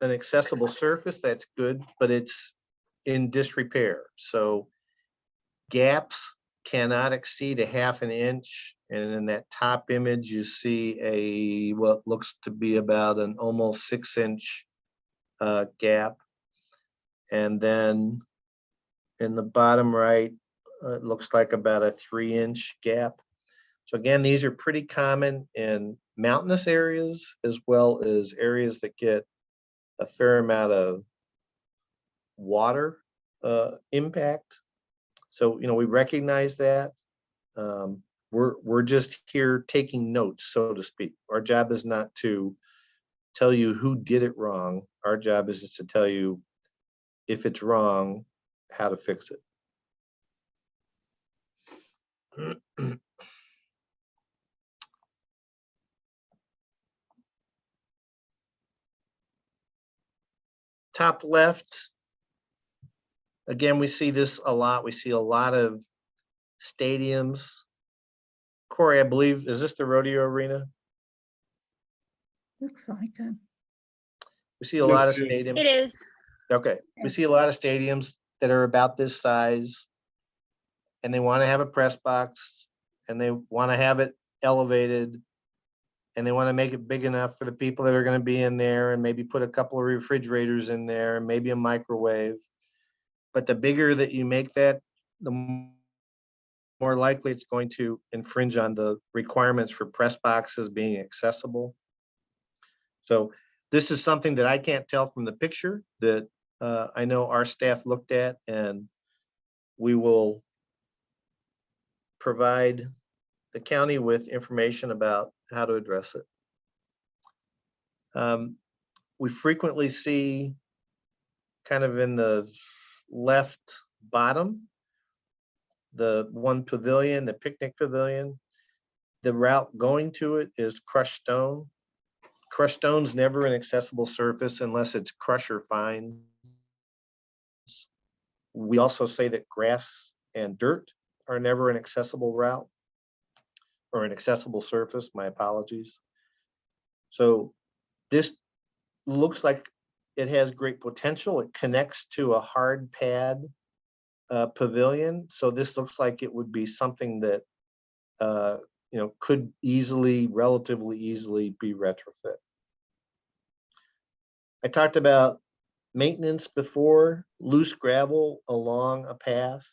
an accessible surface. That's good, but it's in disrepair. So gaps cannot exceed 1/2 inch. And in that top image, you see what looks to be about an almost 6-inch gap. And then in the bottom right, it looks like about a 3-inch gap. So again, these are pretty common in mountainous areas as well as areas that get a fair amount of water impact. So, we recognize that. We're just here taking notes, so to speak. Our job is not to tell you who did it wrong. Our job is just to tell you if it's wrong, how to fix it. Top left, again, we see this a lot. We see a lot of stadiums. Corey, I believe, is this the rodeo arena? Looks like it. We see a lot of Yes, it is. stadiums. It is. Okay, we see a lot of stadiums that are about this size, and they want to have a press box, and they want to have it elevated, and they want to make it big enough for the people that are going to be in there, and maybe put a couple of refrigerators in there, and maybe a microwave. But the bigger that you make that, the more likely it's going to infringe on the requirements for press boxes being accessible. So this is something that I can't tell from the picture that I know our staff looked at, and we will provide the county with information about how to address it. We frequently see kind of in the left bottom, the one pavilion, the picnic pavilion, the route going to it is crushed stone. Crushed stone's never an accessible surface unless it's crusher fines. We also say that grass and dirt are never an accessible route or an accessible surface, my apologies. So this looks like it has great potential. It connects to a hard pad pavilion. So this looks like it would be something that could relatively easily be retrofit. I talked about maintenance before. Loose gravel along a path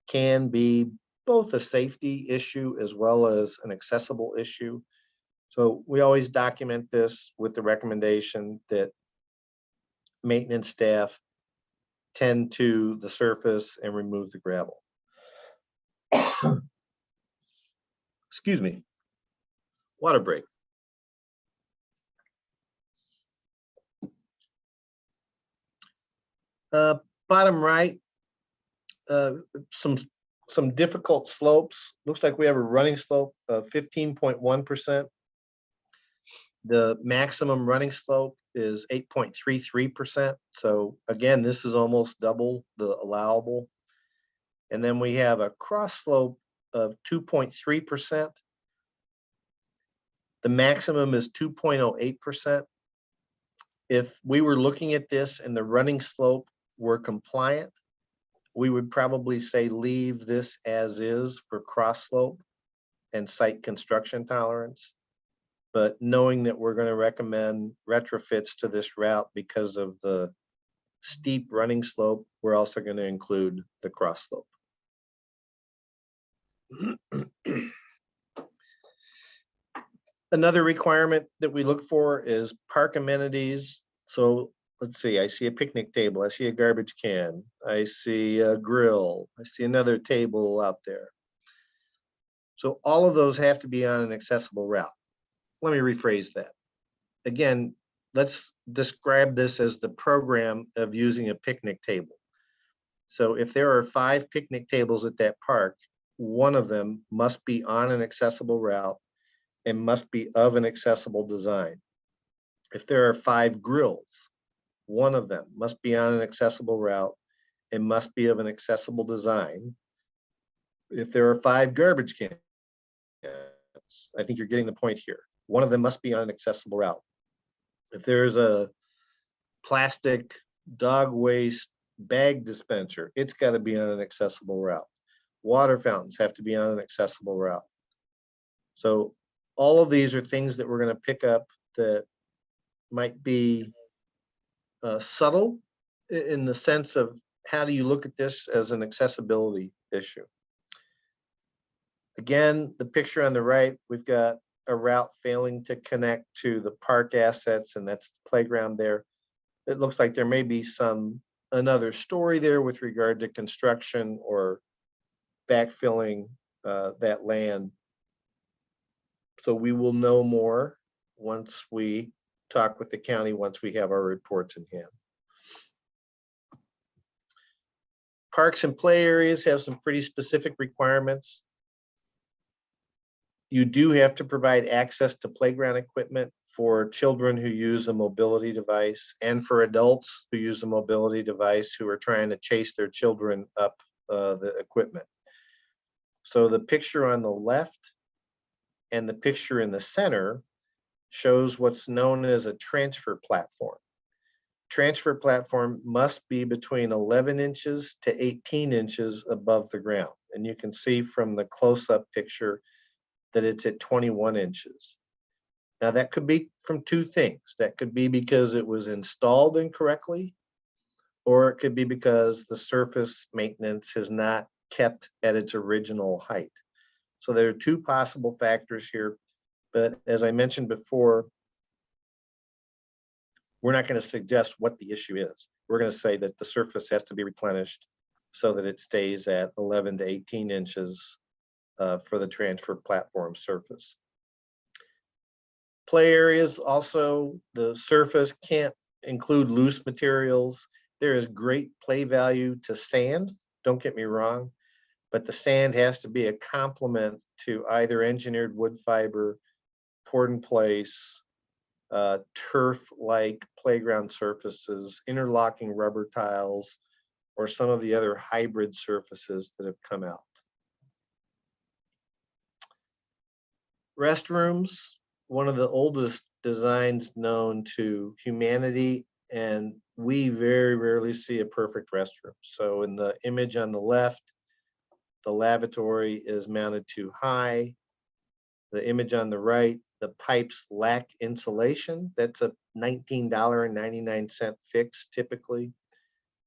can be both a safety issue as well as an accessible issue. So we always document this with the recommendation that maintenance staff tend to the surface and remove the gravel. Excuse me. Water break. Bottom right, some difficult slopes. Looks like we have a running slope of 15.1%. The maximum running slope is 8.33%. So again, this is almost double the allowable. And then we have a cross slope of 2.3%. The maximum is 2.08%. If we were looking at this and the running slope were compliant, we would probably say leave this as is for cross slope and site construction tolerance. But knowing that we're going to recommend retrofits to this route because of the steep running slope, we're also going to include the cross slope. Another requirement that we look for is park amenities. So let's see, I see a picnic table, I see a garbage can, I see a grill, I see another table out there. So all of those have to be on an accessible route. Let me rephrase that. Again, let's describe this as the program of using a picnic table. So if there are 5 picnic tables at that park, one of them must be on an accessible route and must be of an accessible design. If there are 5 grills, one of them must be on an accessible route and must be of an accessible design. If there are 5 garbage cans, I think you're getting the point here. One of them must be on an accessible route. If there's a plastic dog waste bag dispenser, it's got to be on an accessible route. Water fountains have to be on an accessible route. So all of these are things that we're going to pick up that might be subtle in the sense of how do you look at this as an accessibility issue. Again, the picture on the right, we've got a route failing to connect to the park assets, and that's the playground there. It looks like there may be another story there with regard to construction or backfilling that land. So we will know more once we talk with the county, once we have our reports in hand. Parks and play areas have some pretty specific requirements. You do have to provide access to playground equipment for children who use a mobility device and for adults who use a mobility device who are trying to chase their children up the equipment. So the picture on the left and the picture in the center shows what's known as a transfer platform. Transfer platform must be between 11 inches to 18 inches above the ground. And you can see from the close-up picture that it's at 21 inches. Now that could be from 2 things. That could be because it was installed incorrectly, or it could be because the surface maintenance has not kept at its original height. So there are 2 possible factors here, but as I mentioned before, we're not going to suggest what the issue is. We're going to say that the surface has to be replenished so that it stays at 11 to 18 inches for the transfer platform surface. Play areas also, the surface can't include loose materials. There is great play value to sand, don't get me wrong, but the sand has to be a complement to either engineered wood fiber, poured in place, turf-like playground surfaces, interlocking rubber tiles, or some of the other hybrid surfaces that have come out. Restrooms, one of the oldest designs known to humanity, and we very rarely see a perfect restroom. So in the image on the left, the lavatory is mounted too high. The image on the right, the pipes lack insulation. That's a $19.99 fix typically.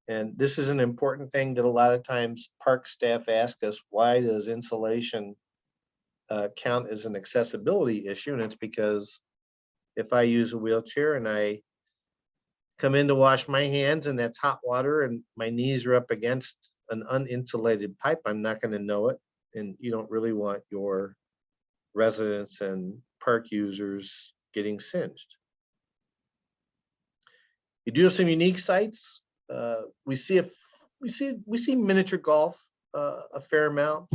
And this is an important thing that a lot of times park staff ask us, why does insulation count as an accessibility issue? And it's because if I use a wheelchair and I come in to wash my hands and that's hot water and my knees are up against an uninsulated pipe, I'm not going to know it. And you don't really want your residents and park users getting singed. You do have some unique sites. We see miniature golf a fair amount.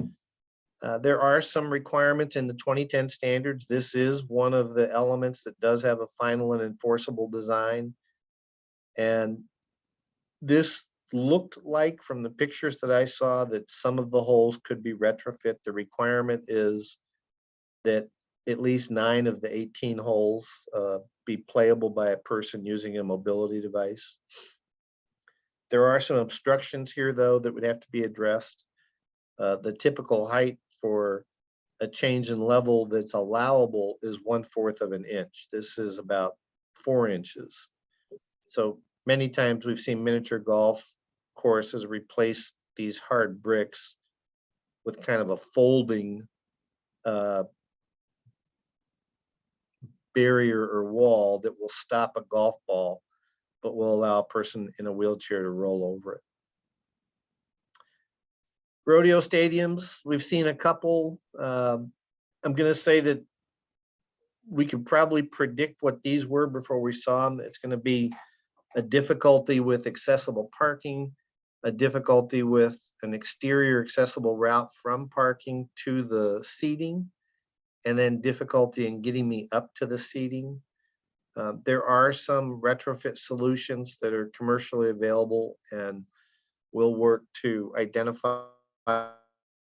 There are some requirements in the 2010 standards. This is one of the elements that does have a final and enforceable design. And this looked like, from the pictures that I saw, that some of the holes could be retrofit. The requirement is that at least 9 of the 18 holes be playable by a person using a mobility device. There are some obstructions here, though, that would have to be addressed. The typical height for a change in level that's allowable is 1/4 of an inch. This is about 4 inches. So many times we've seen miniature golf courses replace these hard bricks with kind of a folding barrier or wall that will stop a golf ball, but will allow a person in a wheelchair to roll over it. Rodeo stadiums, we've seen a couple. I'm going to say that we could probably predict what these were before we saw them. It's going to be a difficulty with accessible parking, a difficulty with an exterior accessible route from parking to the seating, and then difficulty in getting me up to the seating. There are some retrofit solutions that are commercially available, and we'll work to identify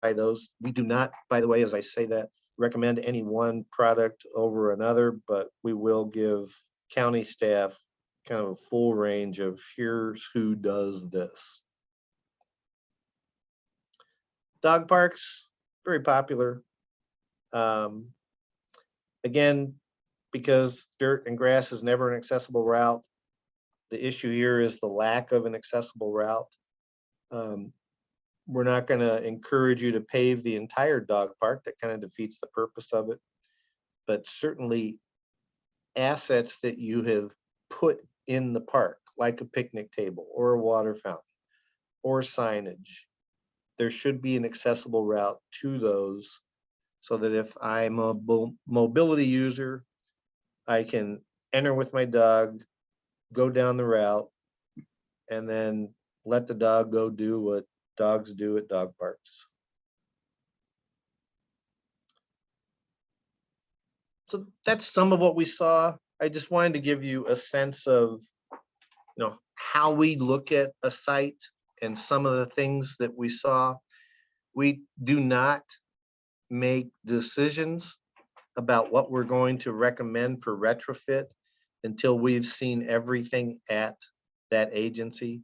those. We do not, by the way, as I say that, recommend any one product over another, but we will give county staff kind of a full range of here's who does this. Dog parks, very popular. Again, because dirt and grass is never an accessible route, the issue here is the lack of an accessible route. We're not going to encourage you to pave the entire dog park. That kind of defeats the purpose of it. But certainly assets that you have put in the park, like a picnic table or a water fountain or signage, there should be an accessible route to those, so that if I'm a mobility user, I can enter with my dog, go down the route, and then let the dog go do what dogs do at dog parks. So that's some of what we saw. I just wanted to give you a sense of, how we look at a site and some of the things that we saw. We do not make decisions about what we're going to recommend for retrofit until we've seen everything at that agency.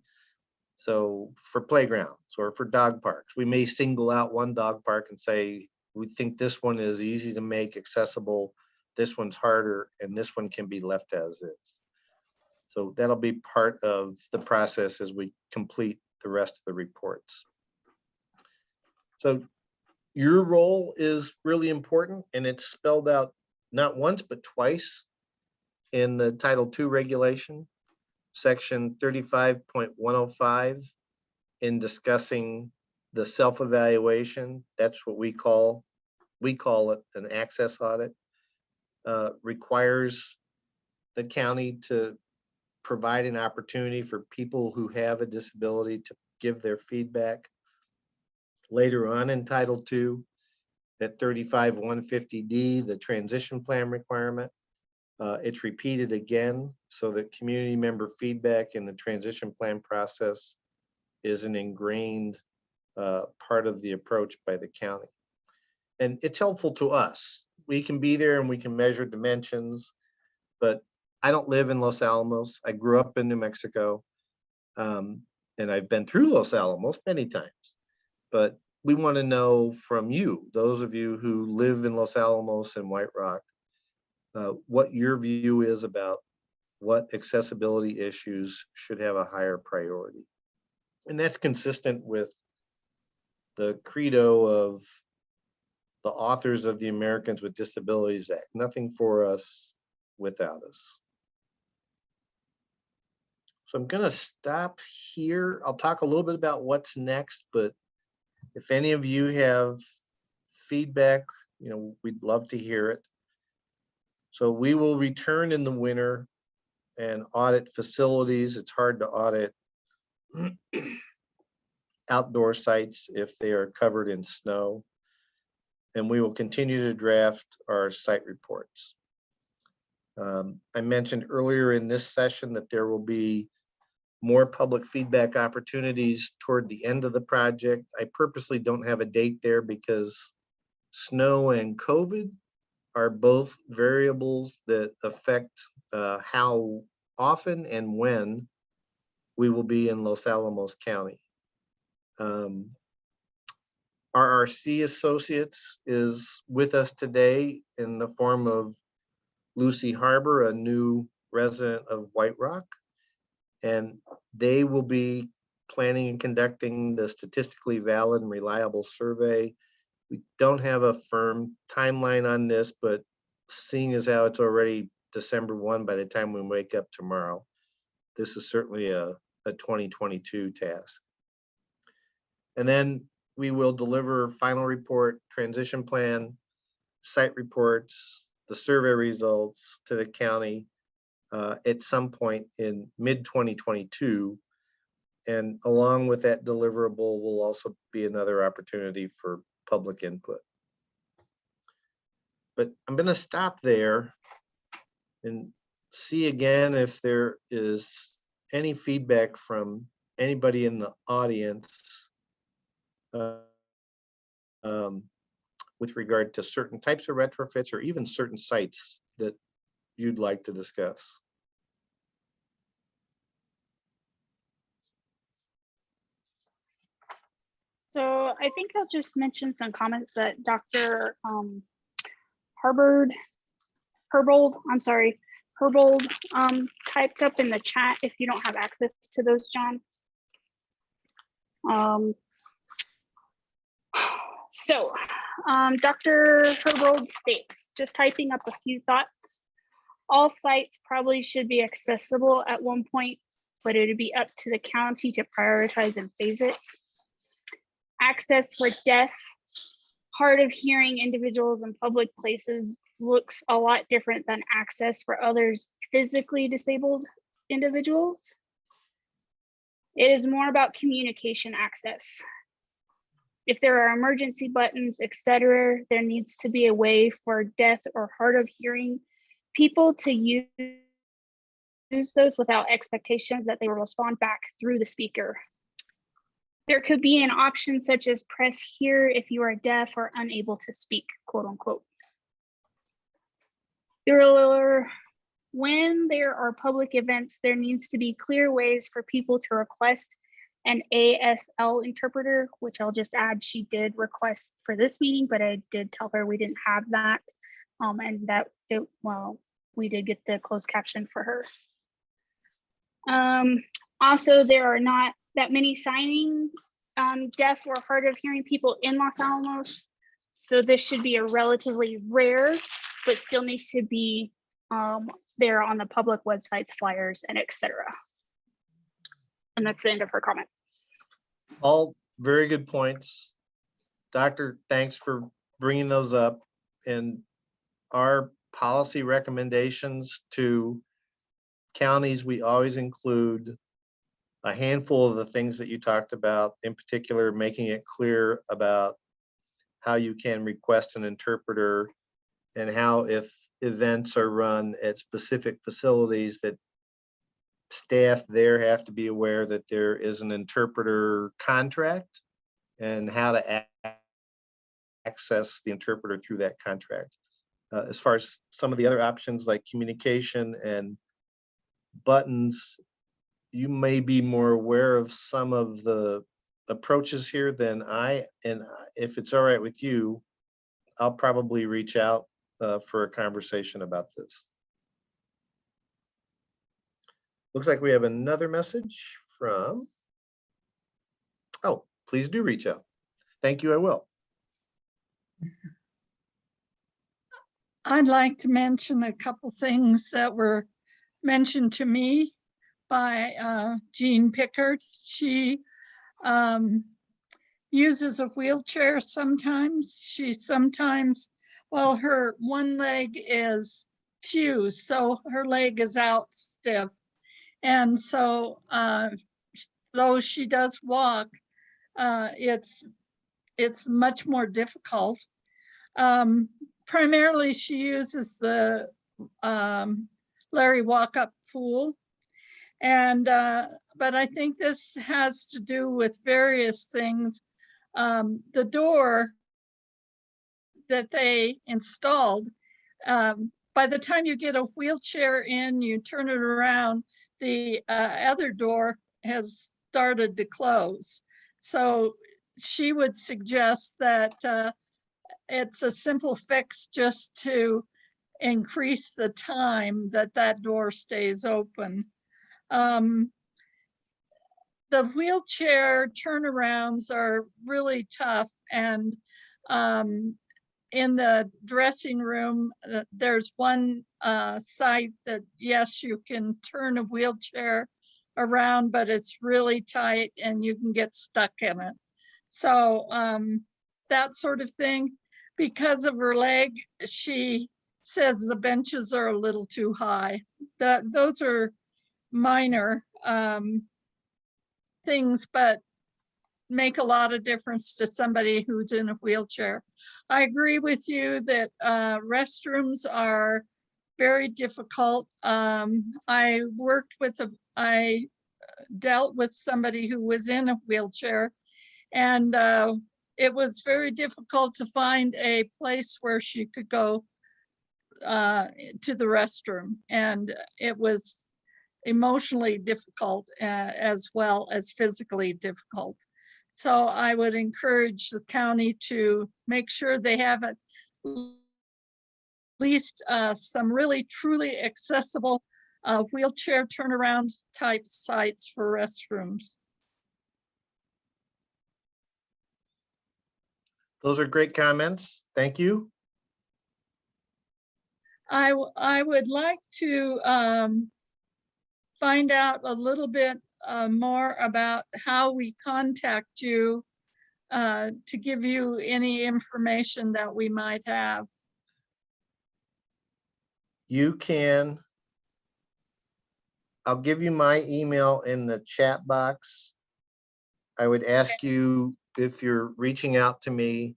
So for playgrounds or for dog parks, we may single out one dog park and say, we think this one is easy to make accessible, this one's harder, and this one can be left as is. So that'll be part of the process as we complete the rest of the reports. So your role is really important, and it's spelled out not once, but twice in the Title II regulation, section 35.105, in discussing the self-evaluation. That's what we call it an access audit. Requires the county to provide an opportunity for people who have a disability to give their feedback. Later on in Title II, at 35-150D, the transition plan requirement, it's repeated again so that community member feedback in the transition plan process is an ingrained part of the approach by the county. And it's helpful to us. We can be there and we can measure dimensions, but I don't live in Los Alamos. I grew up in New Mexico, and I've been through Los Alamos many times. But we want to know from you, those of you who live in Los Alamos and White Rock, what your view is about what accessibility issues should have a higher priority. And that's consistent with the credo of the authors of the Americans with Disabilities Act, nothing for us without us. So I'm going to stop here. I'll talk a little bit about what's next, but if any of you have feedback, we'd love to hear it. So we will return in the winter and audit facilities. It's hard to audit outdoor sites if they are covered in snow. And we will continue to draft our site reports. I mentioned earlier in this session that there will be more public feedback opportunities toward the end of the project. I purposely don't have a date there because snow and COVID are both variables that affect how often and when we will be in Los Alamos County. RRC Associates is with us today in the form of Lucy Harbor, a new resident of White Rock, and they will be planning and conducting the statistically valid and reliable survey. We don't have a firm timeline on this, but seeing as how it's already December 1 by the time we wake up tomorrow, this is certainly a 2022 task. And then we will deliver final report, transition plan, site reports, the survey results to the county at some point in mid-2022. And along with that deliverable will also be another opportunity for public input. But I'm going to stop there and see again if there is any feedback from anybody in the audience with regard to certain types of retrofits or even certain sites that you'd like to discuss. So I think I'll just mention some comments that Dr. Herbold typed up in the chat if you don't have access to those, John. Dr. Herbold states, just typing up a few thoughts. All sites probably should be accessible at one point, but it would be up to the county to prioritize and phase it. Access for deaf, hard of hearing individuals in public places looks a lot different than access for others physically disabled individuals. It is more about communication access. If there are emergency buttons, etc., there needs to be a way for deaf or hard of hearing people to use those without expectations that they will respond back through the speaker. There could be an option such as press here if you are deaf or unable to speak, quote unquote. When there are public events, there needs to be clear ways for people to request an ASL interpreter, which I'll just add, she did request for this meeting, but I did tell her we didn't have that. And that, we did get the closed caption for her. Also, there are not that many signing deaf or hard of hearing people in Los Alamos. So this should be a relatively rare, but still needs to be there on the public websites, flyers, and etc. And that's the end of her comment. All very good points. Doctor, thanks for bringing those up. And our policy recommendations to counties, we always include a handful of the things that you talked about, in particular, making it clear about how you can request an interpreter and how, if events are run at specific facilities, that staff there have to be aware that there is an interpreter contract and how to access the interpreter through that contract. As far as some of the other options like communication and buttons, you may be more aware of some of the approaches here than I, and if it's all right with you, I'll probably reach out for a conversation about this. Looks like we have another message from, oh, please do reach out. Thank you, I will. I'd like to mention a couple things that were mentioned to me by Jean Pickard. She uses a wheelchair sometimes. She sometimes, well, her one leg is fused, so her leg is out stiff. And so though she does walk, it's much more difficult. Primarily, she uses the Larry walk-up pool. And, but I think this has to do with various things. The door that they installed, by the time you get a wheelchair in, you turn it around, the other door has started to close. So she would suggest that it's a simple fix just to increase the time that that door stays open. The wheelchair turnarounds are really tough, and in the dressing room, there's one site that, yes, you can turn a wheelchair around, but it's really tight and you can get stuck in it. So that sort of thing. Because of her leg, she says the benches are a little too high. Those are minor things, but make a lot of difference to somebody who's in a wheelchair. I agree with you that restrooms are very difficult. I dealt with somebody who was in a wheelchair, and it was very difficult to find a place where she could go to the restroom, and it was emotionally difficult as well as physically difficult. So I would encourage the county to make sure they have at least some really truly accessible wheelchair turnaround type sites for restrooms. Those are great comments. Thank you. I would like to find out a little bit more about how we contact you to give you any information that we might have. You can, I'll give you my email in the chat box. I would ask you, if you're reaching out to me,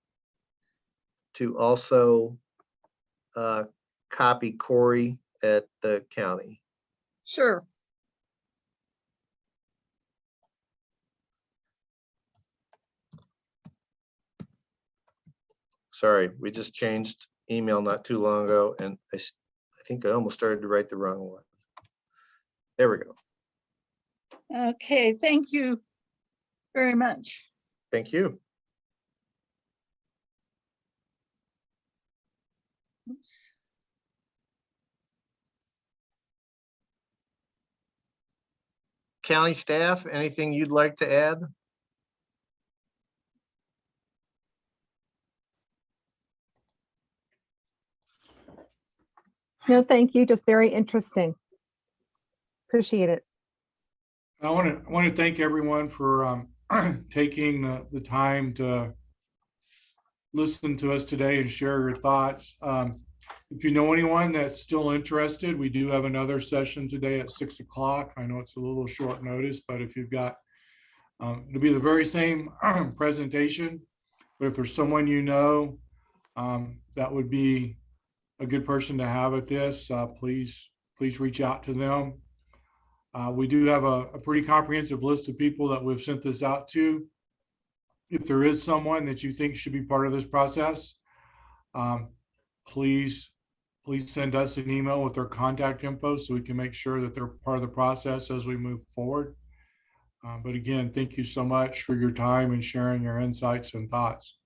to also copy Corey at the county. Sure. Sorry, we just changed email not too long ago, and I think I almost started to write the wrong one. There we go. Okay, thank you very much. Thank you. Oops. County staff, anything you'd like to add? No, thank you. Just very interesting. Appreciate it. I want to thank everyone for taking the time to listen to us today and share your thoughts. If you know anyone that's still interested, we do have another session today at 6 o'clock. I know it's a little short notice, but if you've got, it'll be the very same presentation. But if there's someone you know that would be a good person to have at this, please reach out to them. We do have a pretty comprehensive list of people that we've sent this out to. If there is someone that you think should be part of this process, please send us an email with their contact info so we can make sure that they're part of the process as we move forward. But again, thank you so much for your time and sharing your insights and thoughts.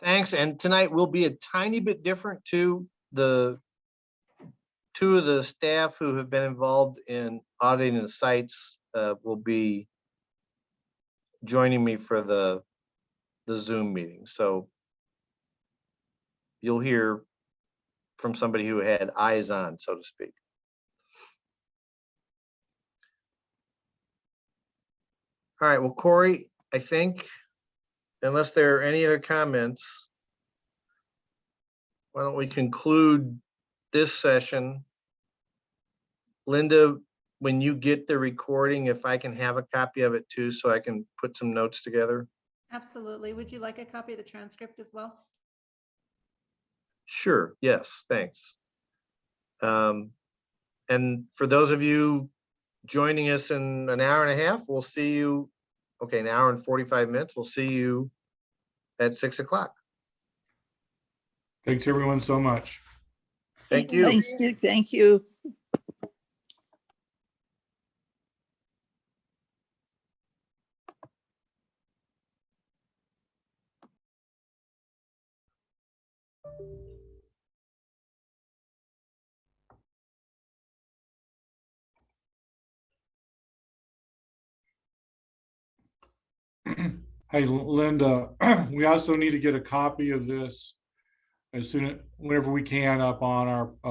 Thanks. And tonight will be a tiny bit different too. The two of the staff who have been involved in auditing the sites will be joining me for the Zoom meeting. So you'll hear from somebody who had eyes on, so to speak. All right, well, Corey, I think, unless there are any other comments, why don't we conclude this session? Linda, when you get the recording, if I can have a copy of it too, so I can put some notes together. Absolutely. Would you like a copy of the transcript as well? Sure, yes, thanks. And for those of you joining us in an hour and a half, we'll see you, okay, an hour and 45 minutes. We'll see you at 6 o'clock. Thanks everyone so much. Thank you. Thank you. Thank you. Hey, Linda, we also need to get a copy of this whenever we can up on our